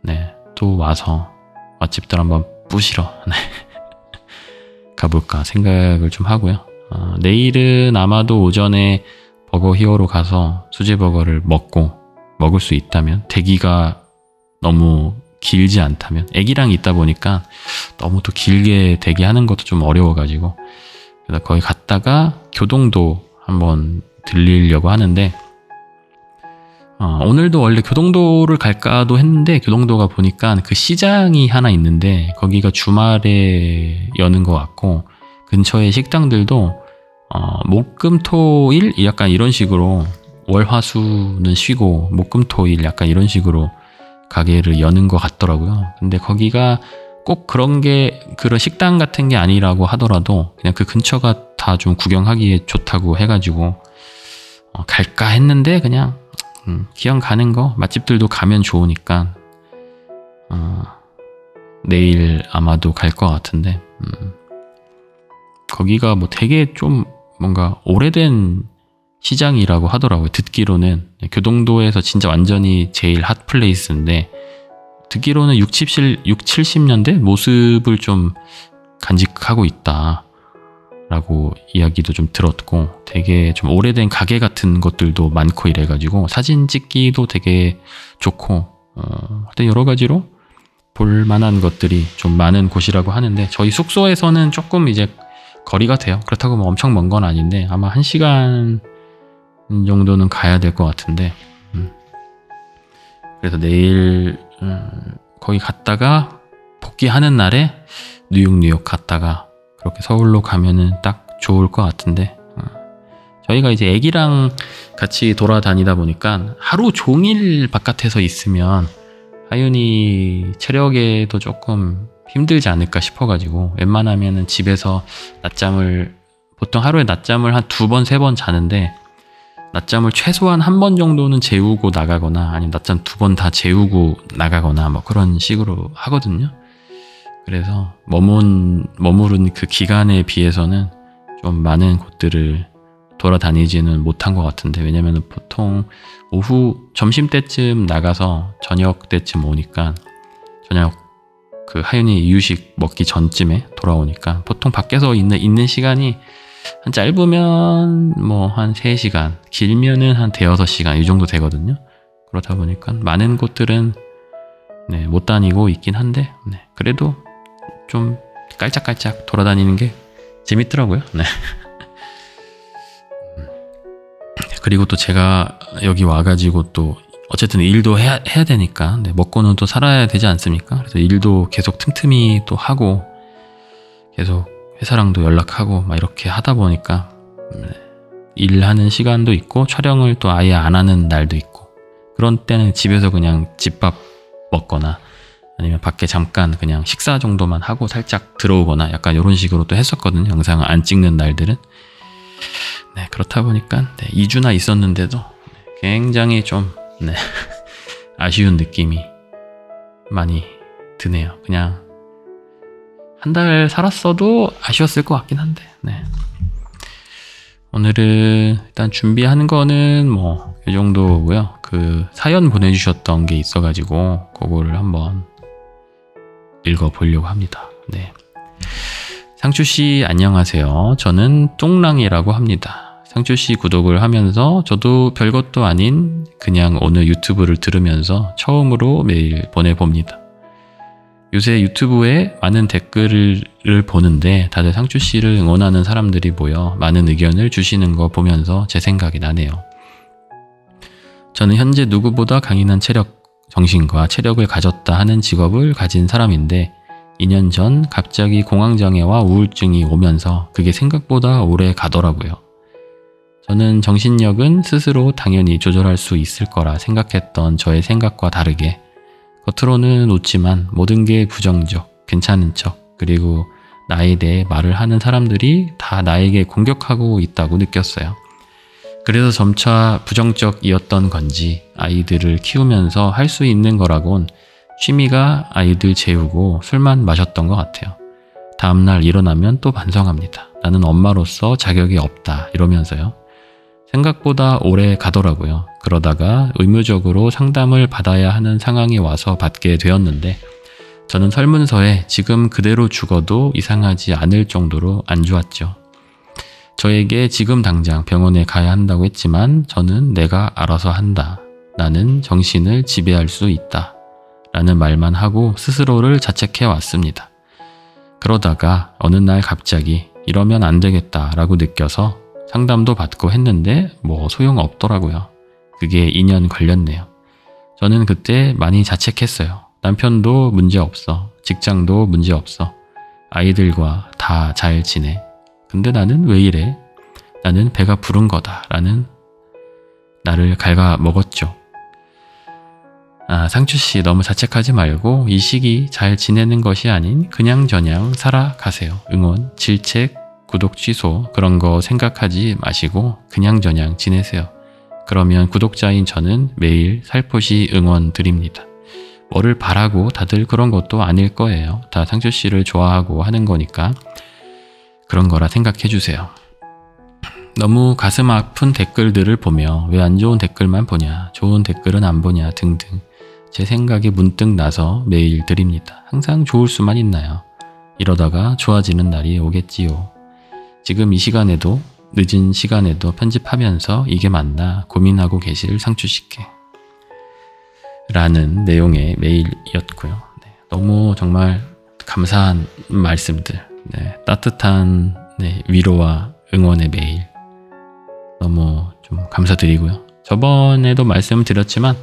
네, 또 와서 맛집들 한번 부시러 네, 가볼까 생각을 좀 하고요. 내일은 아마도 오전에 버거 히어로 가서 수제버거를 먹을 수 있다면, 대기가 너무 길지 않다면, 애기랑 있다 보니까 너무 또 길게 대기하는 것도 좀 어려워가지고, 그래서 거기 갔다가 교동도 한번 들리려고 하는데, 오늘도 원래 교동도를 갈까도 했는데, 교동도가 보니까 그 시장이 하나 있는데 거기가 주말에 여는 것 같고, 근처에 식당들도 목금토일 약간 이런 식으로, 월화수는 쉬고 목금토일 약간 이런 식으로 가게를 여는 것 같더라고요. 근데 거기가 꼭 그런 식당 같은 게 아니라고 하더라도 그냥 그 근처가 다 좀 구경하기에 좋다고 해가지고 갈까 했는데, 그냥 기왕 가는 거 맛집들도 가면 좋으니까 내일 아마도 갈 것 같은데, 거기가 뭐 되게 좀 뭔가 오래된 시장이라고 하더라고요. 듣기로는 교동도에서 진짜 완전히 제일 핫 플레이스인데, 듣기로는 70년대 모습을 좀 간직하고 있다 라고 이야기도 좀 들었고, 되게 좀 오래된 가게 같은 것들도 많고 이래가지고 사진 찍기도 되게 좋고, 하여튼 여러 가지로 볼만한 것들이 좀 많은 곳이라고 하는데, 저희 숙소에서는 조금 이제 거리가 돼요. 그렇다고 뭐 엄청 먼 건 아닌데 아마 1시간 정도는 가야 될 것 같은데, 그래서 내일 거기 갔다가 복귀하는 날에 뉴욕 갔다가 그렇게 서울로 가면은 딱 좋을 것 같은데, 저희가 이제 애기랑 같이 돌아다니다 보니까 하루 종일 바깥에서 있으면 하윤이 체력에도 조금 힘들지 않을까 싶어가지고, 웬만하면은 집에서 보통 하루에 낮잠을 한 2번, 3번 자는데, 낮잠을 최소한 1번 정도는 재우고 나가거나, 아니면 낮잠 2번 다 재우고 나가거나 뭐 그런 식으로 하거든요. 그래서 머무른 그 기간에 비해서는 좀 많은 곳들을 돌아다니지는 못한 것 같은데, 왜냐면 보통 오후 점심때쯤 나가서 저녁 때쯤 오니까, 저녁 그 하윤이 이유식 먹기 전쯤에 돌아오니까 보통 밖에서 있는 시간이 한 짧으면 뭐 한 3시간, 길면은 한 5-6시간 이 정도 되거든요. 그렇다 보니까 많은 곳들은 못 다니고 있긴 한데, 그래도 좀 깔짝깔짝 돌아다니는 게 재밌더라고요. 그리고 또 제가 여기 와가지고 또 어쨌든 일도 해야 되니까, 먹고는 또 살아야 되지 않습니까? 그래서 일도 계속 틈틈이 또 하고, 계속 회사랑도 연락하고 막 이렇게 하다 보니까 일하는 시간도 있고, 촬영을 또 아예 안 하는 날도 있고, 그런 때는 집에서 그냥 집밥 먹거나 아니면 밖에 잠깐 그냥 식사 정도만 하고 살짝 들어오거나 약간 이런 식으로 또 했었거든요. 영상을 안 찍는 날들은. 그렇다 보니까 2주나 있었는데도 굉장히 좀 아쉬운 느낌이 많이 드네요. 그냥 한 달 살았어도 아쉬웠을 것 같긴 한데, 오늘은 일단 준비하는 거는 뭐 이 정도고요. 그 사연 보내주셨던 게 있어가지고 그거를 한번 읽어보려고 합니다. 상추씨 안녕하세요. 저는 똥랑이라고 합니다. 상추씨 구독을 하면서 저도 별것도 아닌 그냥 오늘 유튜브를 들으면서 처음으로 메일 보내봅니다. 요새 유튜브에 많은 댓글을 보는데 다들 상추씨를 응원하는 사람들이 모여 많은 의견을 주시는 거 보면서 제 생각이 나네요. 저는 현재 누구보다 강인한 정신과 체력을 가졌다 하는 직업을 가진 사람인데, 2년 전 갑자기 공황장애와 우울증이 오면서 그게 생각보다 오래 가더라고요. 저는 정신력은 스스로 당연히 조절할 수 있을 거라 생각했던 저의 생각과 다르게 겉으로는 웃지만 모든 게 부정적, 괜찮은 척, 그리고 나에 대해 말을 하는 사람들이 다 나에게 공격하고 있다고 느꼈어요. 그래서 점차 부정적이었던 건지 아이들을 키우면서 할 수 있는 거라곤 취미가 아이들 재우고 술만 마셨던 것 같아요. 다음날 일어나면 또 반성합니다. 나는 엄마로서 자격이 없다 이러면서요. 생각보다 오래 가더라고요. 그러다가 의무적으로 상담을 받아야 하는 상황이 와서 받게 되었는데, 저는 설문서에 지금 그대로 죽어도 이상하지 않을 정도로 안 좋았죠. 저에게 지금 당장 병원에 가야 한다고 했지만 저는 내가 알아서 한다. 나는 정신을 지배할 수 있다. 라는 말만 하고 스스로를 자책해 왔습니다. 그러다가 어느 날 갑자기 이러면 안 되겠다 라고 느껴서 상담도 받고 했는데 뭐 소용없더라고요. 그게 2년 걸렸네요. 저는 그때 많이 자책했어요. 남편도 문제없어. 직장도 문제없어. 아이들과 다 잘 지내. 근데 나는 왜 이래? 나는 배가 부른 거다. 라는 나를 갉아먹었죠. 상추씨 너무 자책하지 말고 이 시기 잘 지내는 것이 아닌 그냥저냥 살아가세요. 응원, 질책, 구독 취소 그런 거 생각하지 마시고 그냥저냥 지내세요. 그러면 구독자인 저는 매일 살포시 응원 드립니다. 뭐를 바라고 다들 그런 것도 아닐 거예요. 다 상추씨를 좋아하고 하는 거니까 그런 거라 생각해 주세요. 너무 가슴 아픈 댓글들을 보며 왜 안 좋은 댓글만 보냐, 좋은 댓글은 안 보냐 등등 제 생각이 문득 나서 메일 드립니다. 항상 좋을 수만 있나요? 이러다가 좋아지는 날이 오겠지요. 지금 이 시간에도 늦은 시간에도 편집하면서 이게 맞나 고민하고 계실 상추씨께 라는 내용의 메일이었고요. 네, 너무 정말 감사한 말씀들, 네, 따뜻한 위로와 응원의 메일 너무 좀 감사드리고요. 저번에도 말씀을 드렸지만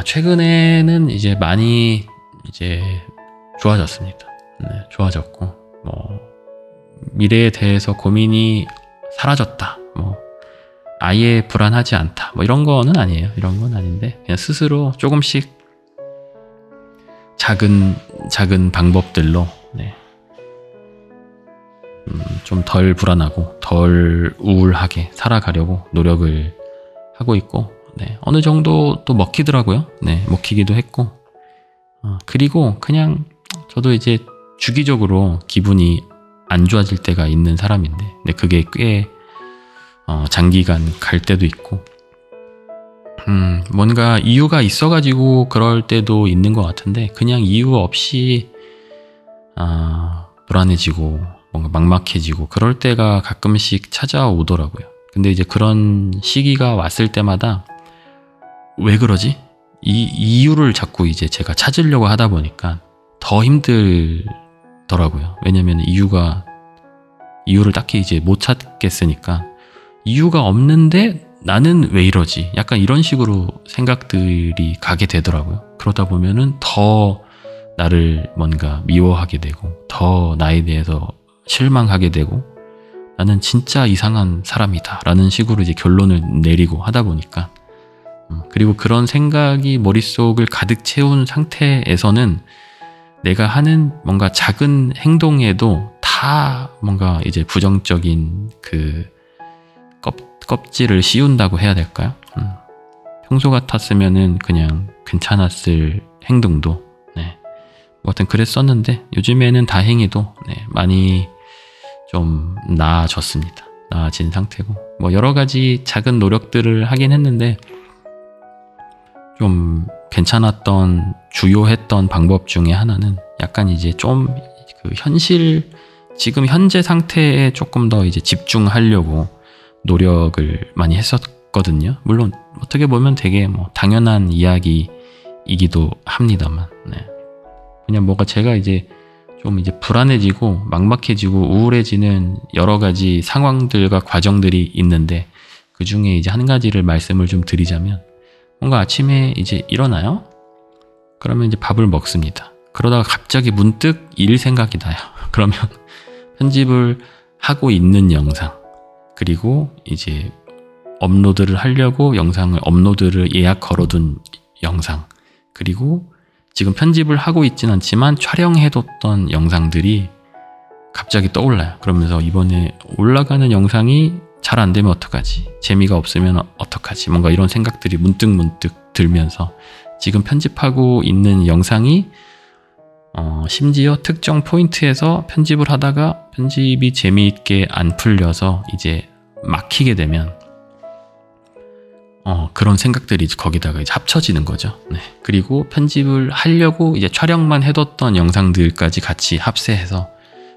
최근에는 이제 많이 이제 좋아졌습니다. 네, 좋아졌고 뭐 미래에 대해서 고민이 사라졌다. 뭐 아예 불안하지 않다. 뭐 이런 거는 아니에요. 이런 건 아닌데 그냥 스스로 조금씩 작은 방법들로 좀 덜 불안하고 덜 우울하게 살아가려고 노력을 하고 있고 어느 정도 또 먹히더라고요. 먹히기도 했고 그리고 그냥 저도 이제 주기적으로 기분이 안 좋아질 때가 있는 사람인데 그게 꽤 장기간 갈 때도 있고 뭔가 이유가 있어가지고 그럴 때도 있는 것 같은데 그냥 이유 없이 불안해지고 뭔가 막막해지고 그럴 때가 가끔씩 찾아오더라고요. 근데 이제 그런 시기가 왔을 때마다 왜 그러지? 이 이유를 자꾸 이제 제가 찾으려고 하다 보니까 더 힘들더라고요. 왜냐면 이유를 딱히 이제 못 찾겠으니까 이유가 없는데 나는 왜 이러지? 약간 이런 식으로 생각들이 가게 되더라고요. 그러다 보면은 더 나를 뭔가 미워하게 되고 더 나에 대해서 실망하게 되고 나는 진짜 이상한 사람이다 라는 식으로 이제 결론을 내리고 하다 보니까 그리고 그런 생각이 머릿속을 가득 채운 상태에서는 내가 하는 뭔가 작은 행동에도 다 뭔가 이제 부정적인 그 껍질을 씌운다고 해야 될까요? 평소 같았으면은 그냥 괜찮았을 행동도 뭐 하여튼 그랬었는데 요즘에는 다행히도 많이 좀 나아졌습니다. 나아진 상태고 뭐 여러 가지 작은 노력들을 하긴 했는데 좀 괜찮았던 주요했던 방법 중에 하나는 약간 이제 좀 그 지금 현재 상태에 조금 더 이제 집중하려고 노력을 많이 했었거든요. 물론 어떻게 보면 되게 뭐 당연한 이야기이기도 합니다만 그냥 뭐가 제가 이제 좀 이제 불안해지고 막막해지고 우울해지는 여러 가지 상황들과 과정들이 있는데 그 중에 이제 한 가지를 말씀을 좀 드리자면 뭔가 아침에 이제 일어나요? 그러면 이제 밥을 먹습니다. 그러다가 갑자기 문득 일 생각이 나요. 그러면 편집을 하고 있는 영상 그리고 이제 업로드를 하려고 영상을 업로드를 예약 걸어둔 영상 그리고 지금 편집을 하고 있진 않지만 촬영해뒀던 영상들이 갑자기 떠올라요. 그러면서 이번에 올라가는 영상이 잘 안 되면 어떡하지? 재미가 없으면 어떡하지? 뭔가 이런 생각들이 문득 들면서 지금 편집하고 있는 영상이 심지어 특정 포인트에서 편집을 하다가 편집이 재미있게 안 풀려서 이제 막히게 되면 그런 생각들이 거기다가 이제 합쳐지는 거죠. 그리고 편집을 하려고 이제 촬영만 해뒀던 영상들까지 같이 합세해서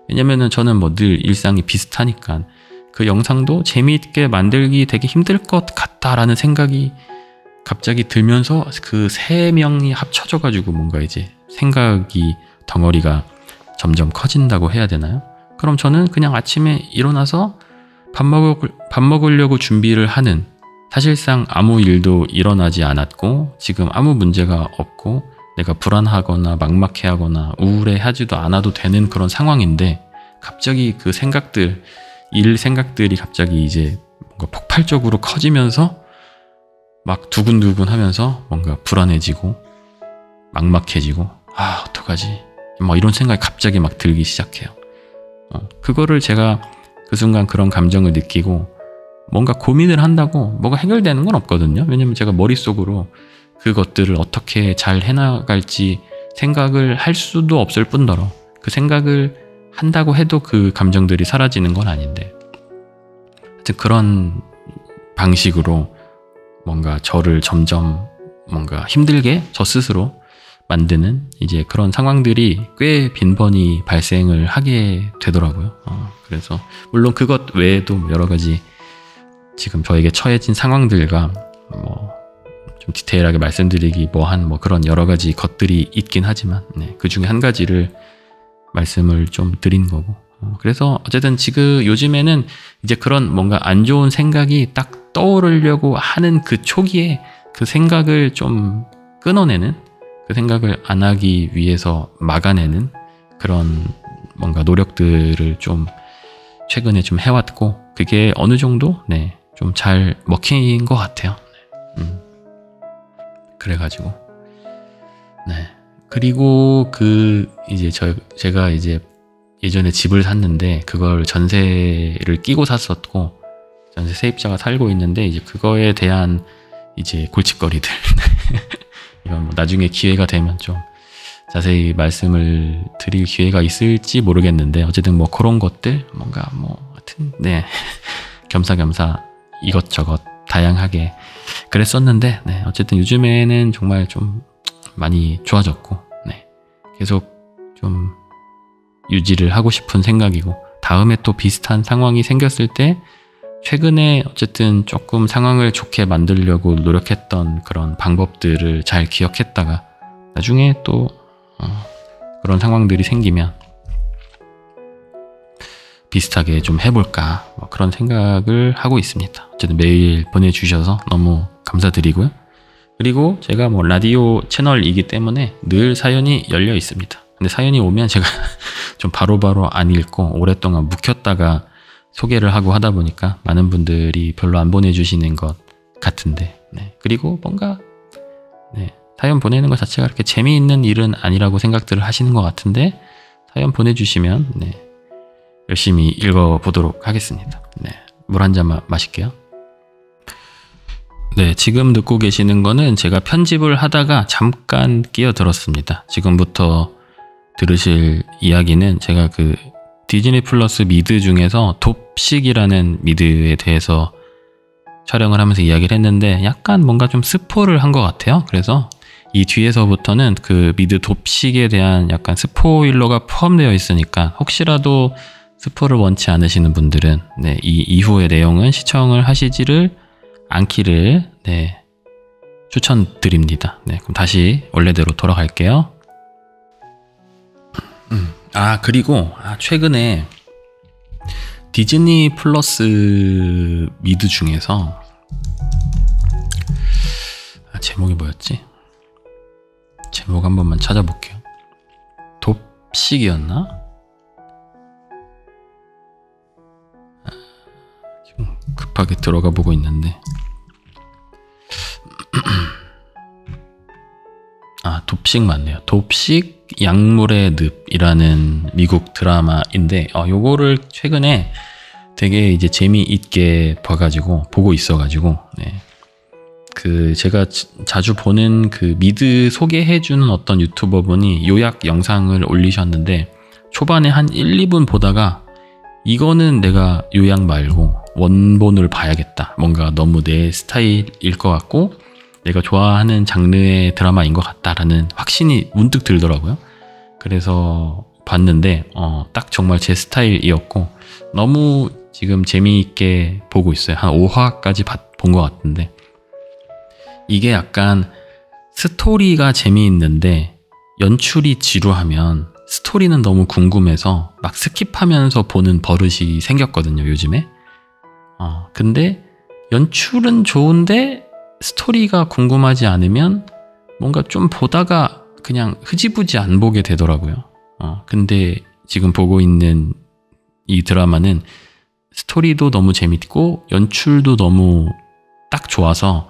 왜냐면은 저는 뭐 늘 일상이 비슷하니까 그 영상도 재미있게 만들기 되게 힘들 것 같다라는 생각이 갑자기 들면서 그 세 명이 합쳐져가지고 뭔가 이제 생각이 덩어리가 점점 커진다고 해야 되나요? 그럼 저는 그냥 아침에 일어나서 밥 먹으려고 준비를 하는, 사실상 아무 일도 일어나지 않았고 지금 아무 문제가 없고 내가 불안하거나 막막해하거나 우울해하지도 않아도 되는 그런 상황인데 갑자기 그 생각들, 일 생각들이 갑자기 이제 뭔가 폭발적으로 커지면서 막 두근두근 하면서 뭔가 불안해지고 막막해지고 어떡하지? 뭐 이런 생각이 갑자기 막 들기 시작해요. 그거를 제가 그 순간 그런 감정을 느끼고 뭔가 고민을 한다고 뭐가 해결되는 건 없거든요. 왜냐면 제가 머릿속으로 그것들을 어떻게 잘 해나갈지 생각을 할 수도 없을 뿐더러 그 생각을 한다고 해도 그 감정들이 사라지는 건 아닌데, 하여튼 그런 방식으로 뭔가 저를 점점 뭔가 힘들게 저 스스로 만드는 이제 그런 상황들이 꽤 빈번히 발생을 하게 되더라고요. 그래서 물론 그것 외에도 여러 가지 지금 저에게 처해진 상황들과 뭐 좀 디테일하게 말씀드리기 뭐한 뭐 그런 여러 가지 것들이 있긴 하지만 그 중에 한 가지를 말씀을 좀 드린 거고, 그래서 어쨌든 지금 요즘에는 이제 그런 뭔가 안 좋은 생각이 딱 떠오르려고 하는 그 초기에 그 생각을 좀 끊어내는, 그 생각을 안 하기 위해서 막아내는 그런 뭔가 노력들을 좀 최근에 좀 해왔고, 그게 어느 정도 좀 잘 먹힌 것 같아요. 그래가지고 그리고 이제 제가 이제 예전에 집을 샀는데 그걸 전세를 끼고 샀었고 전세 세입자가 살고 있는데 이제 그거에 대한 이제 골칫거리들 이건 뭐 나중에 기회가 되면 좀 자세히 말씀을 드릴 기회가 있을지 모르겠는데, 어쨌든 뭐 그런 것들 뭔가 뭐 하여튼 겸사겸사 이것저것 다양하게 그랬었는데 어쨌든 요즘에는 정말 좀 많이 좋아졌고 계속 좀 유지를 하고 싶은 생각이고, 다음에 또 비슷한 상황이 생겼을 때 최근에 어쨌든 조금 상황을 좋게 만들려고 노력했던 그런 방법들을 잘 기억했다가 나중에 또 그런 상황들이 생기면 비슷하게 좀 해볼까 뭐 그런 생각을 하고 있습니다. 어쨌든 메일 보내주셔서 너무 감사드리고요. 그리고 제가 뭐 라디오 채널이기 때문에 늘 사연이 열려 있습니다. 근데 사연이 오면 제가 좀 바로바로 안 읽고 오랫동안 묵혔다가 소개를 하고 하다 보니까 많은 분들이 별로 안 보내주시는 것 같은데, 그리고 뭔가 사연 보내는 것 자체가 그렇게 재미있는 일은 아니라고 생각들을 하시는 것 같은데 사연 보내주시면 열심히 읽어보도록 하겠습니다. 물 한 잔 마실게요. 지금 듣고 계시는 거는 제가 편집을 하다가 잠깐 끼어들었습니다. 지금부터 들으실 이야기는 제가 그 디즈니 플러스 미드 중에서 돕식이라는 미드에 대해서 촬영을 하면서 이야기를 했는데 약간 뭔가 좀 스포를 한 것 같아요. 그래서 이 뒤에서부터는 그 미드 돕식에 대한 약간 스포일러가 포함되어 있으니까 혹시라도 스포를 원치 않으시는 분들은 이 이후의 내용은 시청을 하시지를 않기를 추천드립니다. 그럼 다시 원래대로 돌아갈게요. 그리고 최근에 디즈니 플러스 미드 중에서 제목이 뭐였지? 제목 한 번만 찾아볼게요. 돕식이었나? 지금 급하게 들어가 보고 있는데 돕식 맞네요. 돕식 약물의 늪이라는 미국 드라마인데 요거를 최근에 되게 이제 재미있게 보고 있어가지고 그 제가 자주 보는 그 미드 소개해주는 어떤 유튜버분이 요약 영상을 올리셨는데 초반에 한 1, 2분 보다가 이거는 내가 요약 말고 원본을 봐야겠다. 뭔가 너무 내 스타일일 것 같고 내가 좋아하는 장르의 드라마인 것 같다라는 확신이 문득 들더라고요. 그래서 봤는데 딱 정말 제 스타일이었고 너무 지금 재미있게 보고 있어요. 한 5화까지 본 것 같은데, 이게 약간 스토리가 재미있는데 연출이 지루하면 스토리는 너무 궁금해서 막 스킵하면서 보는 버릇이 생겼거든요, 요즘에. 근데 연출은 좋은데 스토리가 궁금하지 않으면 뭔가 좀 보다가 그냥 흐지부지 안 보게 되더라고요. 근데 지금 보고 있는 이 드라마는 스토리도 너무 재밌고 연출도 너무 딱 좋아서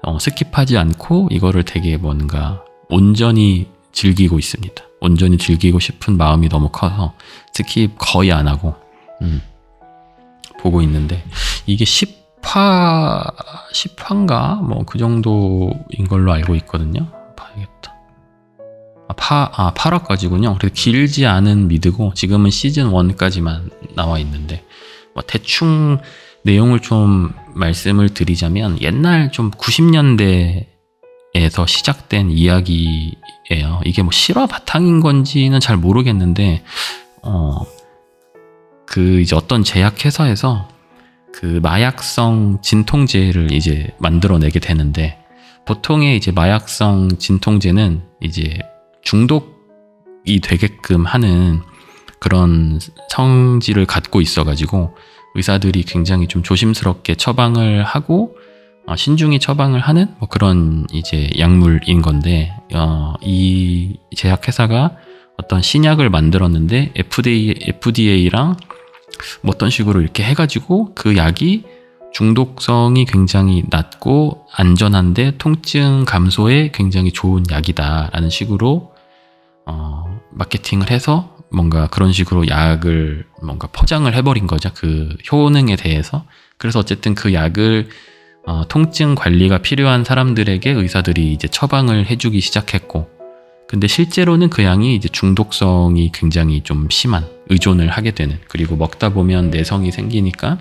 스킵하지 않고 이거를 되게 뭔가 온전히 즐기고 있습니다. 온전히 즐기고 싶은 마음이 너무 커서 스킵 거의 안 하고 보고 있는데, 이게 10화인가? 뭐 그 정도인 걸로 알고 있거든요. 봐야겠다. 8화까지군요. 그래서 길지 않은 미드고 지금은 시즌 1까지만 나와 있는데, 뭐 대충 내용을 좀 말씀을 드리자면 옛날 좀 90년대에서 시작된 이야기예요. 이게 뭐 실화 바탕인 건지는 잘 모르겠는데, 그 이제 어떤 제약회사에서 그 마약성 진통제를 이제 만들어내게 되는데, 보통의 이제 마약성 진통제는 이제 중독이 되게끔 하는 그런 성질을 갖고 있어가지고 의사들이 굉장히 좀 조심스럽게 처방을 하고 신중히 처방을 하는 뭐 그런 이제 약물인 건데, 이 제약회사가 어떤 신약을 만들었는데 FDA랑 뭐 어떤 식으로 이렇게 해가지고 그 약이 중독성이 굉장히 낮고 안전한데 통증 감소에 굉장히 좋은 약이다라는 식으로 마케팅을 해서 뭔가 그런 식으로 약을 뭔가 포장을 해버린 거죠. 그 효능에 대해서. 그래서 어쨌든 그 약을 통증 관리가 필요한 사람들에게 의사들이 이제 처방을 해주기 시작했고, 근데 실제로는 그 약이 이제 중독성이 굉장히 좀 심한, 의존을 하게 되는, 그리고 먹다 보면 내성이 생기니까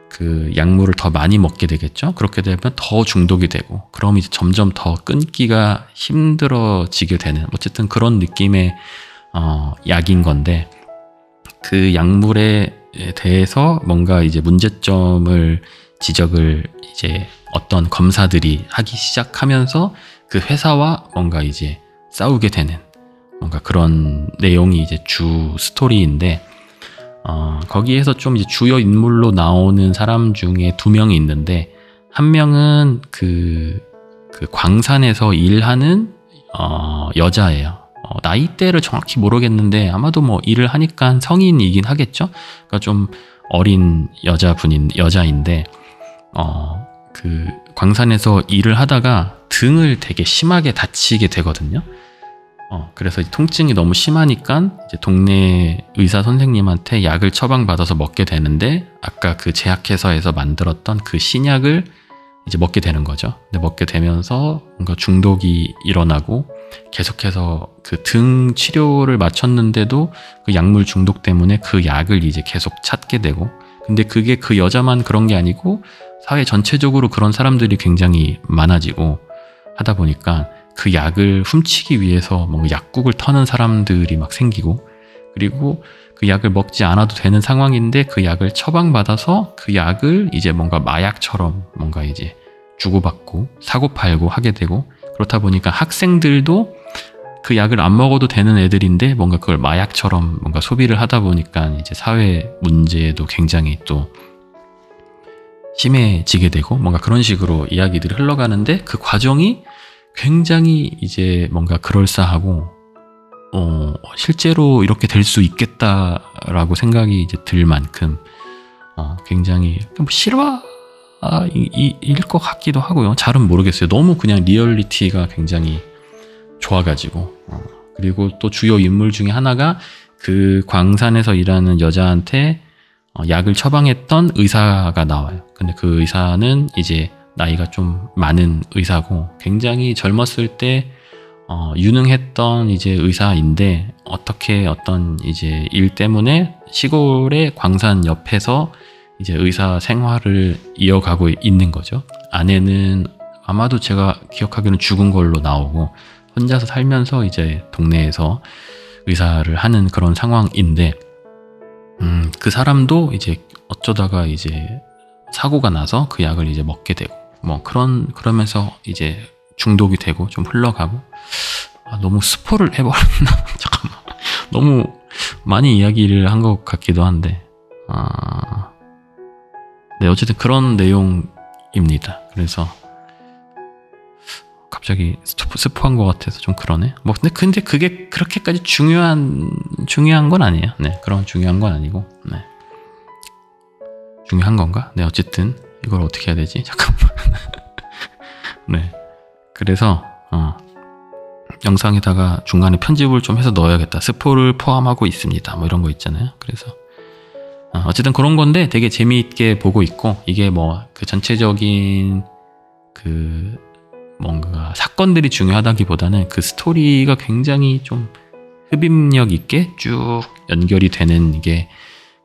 그 약물을 더 많이 먹게 되겠죠. 그렇게 되면 더 중독이 되고, 그럼 이제 점점 더 끊기가 힘들어지게 되는, 어쨌든 그런 느낌의 약인 건데, 그 약물에 대해서 뭔가 이제 문제점을 지적을 이제 어떤 검사들이 하기 시작하면서 그 회사와 뭔가 이제 싸우게 되는 뭔가 그런 내용이 이제 주 스토리인데, 거기에서 좀 이제 주요 인물로 나오는 사람 중에 2명이 있는데, 한 명은 그 광산에서 일하는 여자예요. 나이대를 정확히 모르겠는데 아마도 뭐 일을 하니까 성인이긴 하겠죠. 그러니까 좀 어린 여자인데, 그 광산에서 일을 하다가 등을 되게 심하게 다치게 되거든요. 그래서 통증이 너무 심하니까 이제 동네 의사 선생님한테 약을 처방받아서 먹게 되는데, 아까 그 제약회사에서 만들었던 그 신약을 이제 먹게 되는 거죠. 근데 먹게 되면서 뭔가 중독이 일어나고, 계속해서 그 등 치료를 마쳤는데도 그 약물 중독 때문에 그 약을 이제 계속 찾게 되고, 근데 그게 그 여자만 그런 게 아니고 사회 전체적으로 그런 사람들이 굉장히 많아지고 하다 보니까 그 약을 훔치기 위해서 뭔가 약국을 터는 사람들이 막 생기고, 그리고 그 약을 먹지 않아도 되는 상황인데 그 약을 처방받아서 그 약을 이제 뭔가 마약처럼 뭔가 이제 주고받고 사고 팔고 하게 되고, 그렇다 보니까 학생들도 그 약을 안 먹어도 되는 애들인데 뭔가 그걸 마약처럼 뭔가 소비를 하다 보니까 이제 사회 문제도 굉장히 또 심해지게 되고, 뭔가 그런 식으로 이야기들이 흘러가는데, 그 과정이 굉장히 이제 뭔가 그럴싸하고, 실제로 이렇게 될 수 있겠다라고 생각이 이제 들 만큼, 굉장히 뭐 실화일 것 같기도 하고요. 잘은 모르겠어요. 너무 그냥 리얼리티가 굉장히 좋아가지고. 그리고 또 주요 인물 중에 하나가 그 광산에서 일하는 여자한테 약을 처방했던 의사가 나와요. 근데 그 의사는 이제 나이가 좀 많은 의사고, 굉장히 젊었을 때 유능했던 이제 의사인데, 어떻게 어떤 이제 일 때문에 시골의 광산 옆에서 이제 의사 생활을 이어가고 있는 거죠. 아내는 아마도 제가 기억하기로는 죽은 걸로 나오고, 혼자서 살면서 이제 동네에서 의사를 하는 그런 상황인데, 그 사람도 이제 어쩌다가 이제 사고가 나서 그 약을 이제 먹게 되고 뭐 그러면서 이제 중독이 되고 좀 흘러가고 너무 스포를 해버렸나 잠깐만 너무 많이 이야기를 한 것 같기도 한데 네 어쨌든 그런 내용입니다. 그래서 갑자기 스포한 것 같아서 좀 그러네. 뭐 근데 그게 그렇게까지 중요한 건 아니에요. 네 그런 중요한 건 아니고 네 중요한 건가? 네 어쨌든 이걸 어떻게 해야 되지? 잠깐만. 네 그래서 영상에다가 중간에 편집을 좀 해서 넣어야겠다. 스포를 포함하고 있습니다. 뭐 이런 거 있잖아요. 그래서 어쨌든 그런 건데 되게 재미있게 보고 있고 이게 뭐 그 전체적인 그 뭔가 사건들이 중요하다기보다는 그 스토리가 굉장히 좀 흡입력 있게 쭉 연결이 되는 게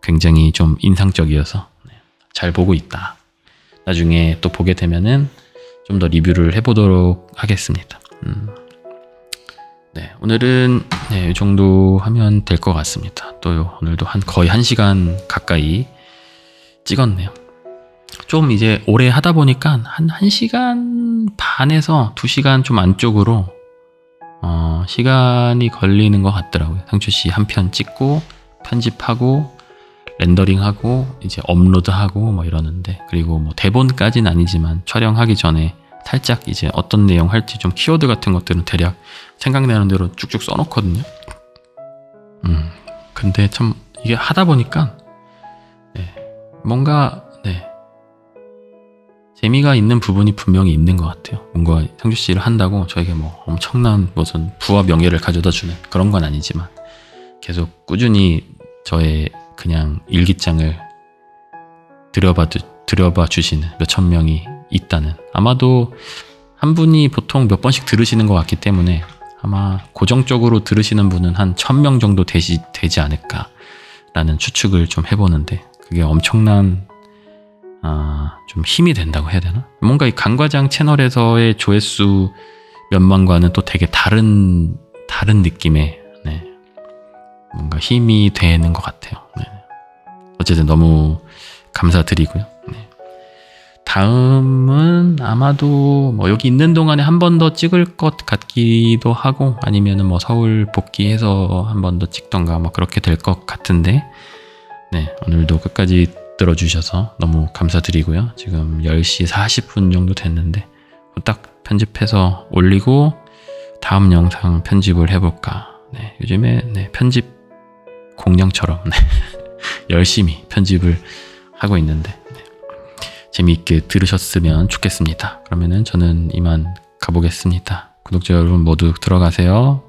굉장히 좀 인상적이어서 잘 보고 있다. 나중에 또 보게 되면은 좀 더 리뷰를 해보도록 하겠습니다. 네, 오늘은 네, 이 정도 하면 될 것 같습니다. 또 오늘도 거의 1시간 가까이 찍었네요. 좀 이제 오래 하다 보니까 한 1시간 반에서 2시간 좀 안쪽으로 시간이 걸리는 것 같더라고요. 상추씨 한 편 찍고 편집하고 렌더링하고 이제 업로드하고 뭐 이러는데 그리고 뭐 대본까지는 아니지만 촬영하기 전에 살짝 이제 어떤 내용 할지 좀 키워드 같은 것들은 대략 생각나는 대로 쭉쭉 써놓거든요. 근데 참 이게 하다 보니까 네, 뭔가 네, 재미가 있는 부분이 분명히 있는 것 같아요. 뭔가 상주씨를 한다고 저에게 뭐 엄청난 무슨 부와 명예를 가져다 주는 그런 건 아니지만 계속 꾸준히 저의 그냥 일기장을 들여봐 주시는 몇천 명이 있다는, 아마도 한 분이 보통 몇 번씩 들으시는 것 같기 때문에 아마 고정적으로 들으시는 분은 한 1000명 정도 되지 않을까라는 추측을 좀 해보는데, 그게 엄청난 좀 힘이 된다고 해야 되나? 뭔가 이 강과장 채널에서의 조회수 몇만과는 또 되게 다른 느낌의 네, 뭔가 힘이 되는 것 같아요. 네. 어쨌든 너무 감사드리고요. 네. 다음은 아마도 뭐 여기 있는 동안에 한 번 더 찍을 것 같기도 하고, 아니면은 뭐 서울 복귀해서 한 번 더 찍던가 뭐 그렇게 될 것 같은데, 네, 오늘도 끝까지 들어주셔서 너무 감사드리고요. 지금 10시 40분 정도 됐는데 딱 편집해서 올리고 다음 영상 편집을 해볼까. 네, 요즘에 네, 편집 공룡처럼 네, 열심히 편집을 하고 있는데 네, 재미있게 들으셨으면 좋겠습니다. 그러면은 저는 이만 가보겠습니다. 구독자 여러분 모두 들어가세요.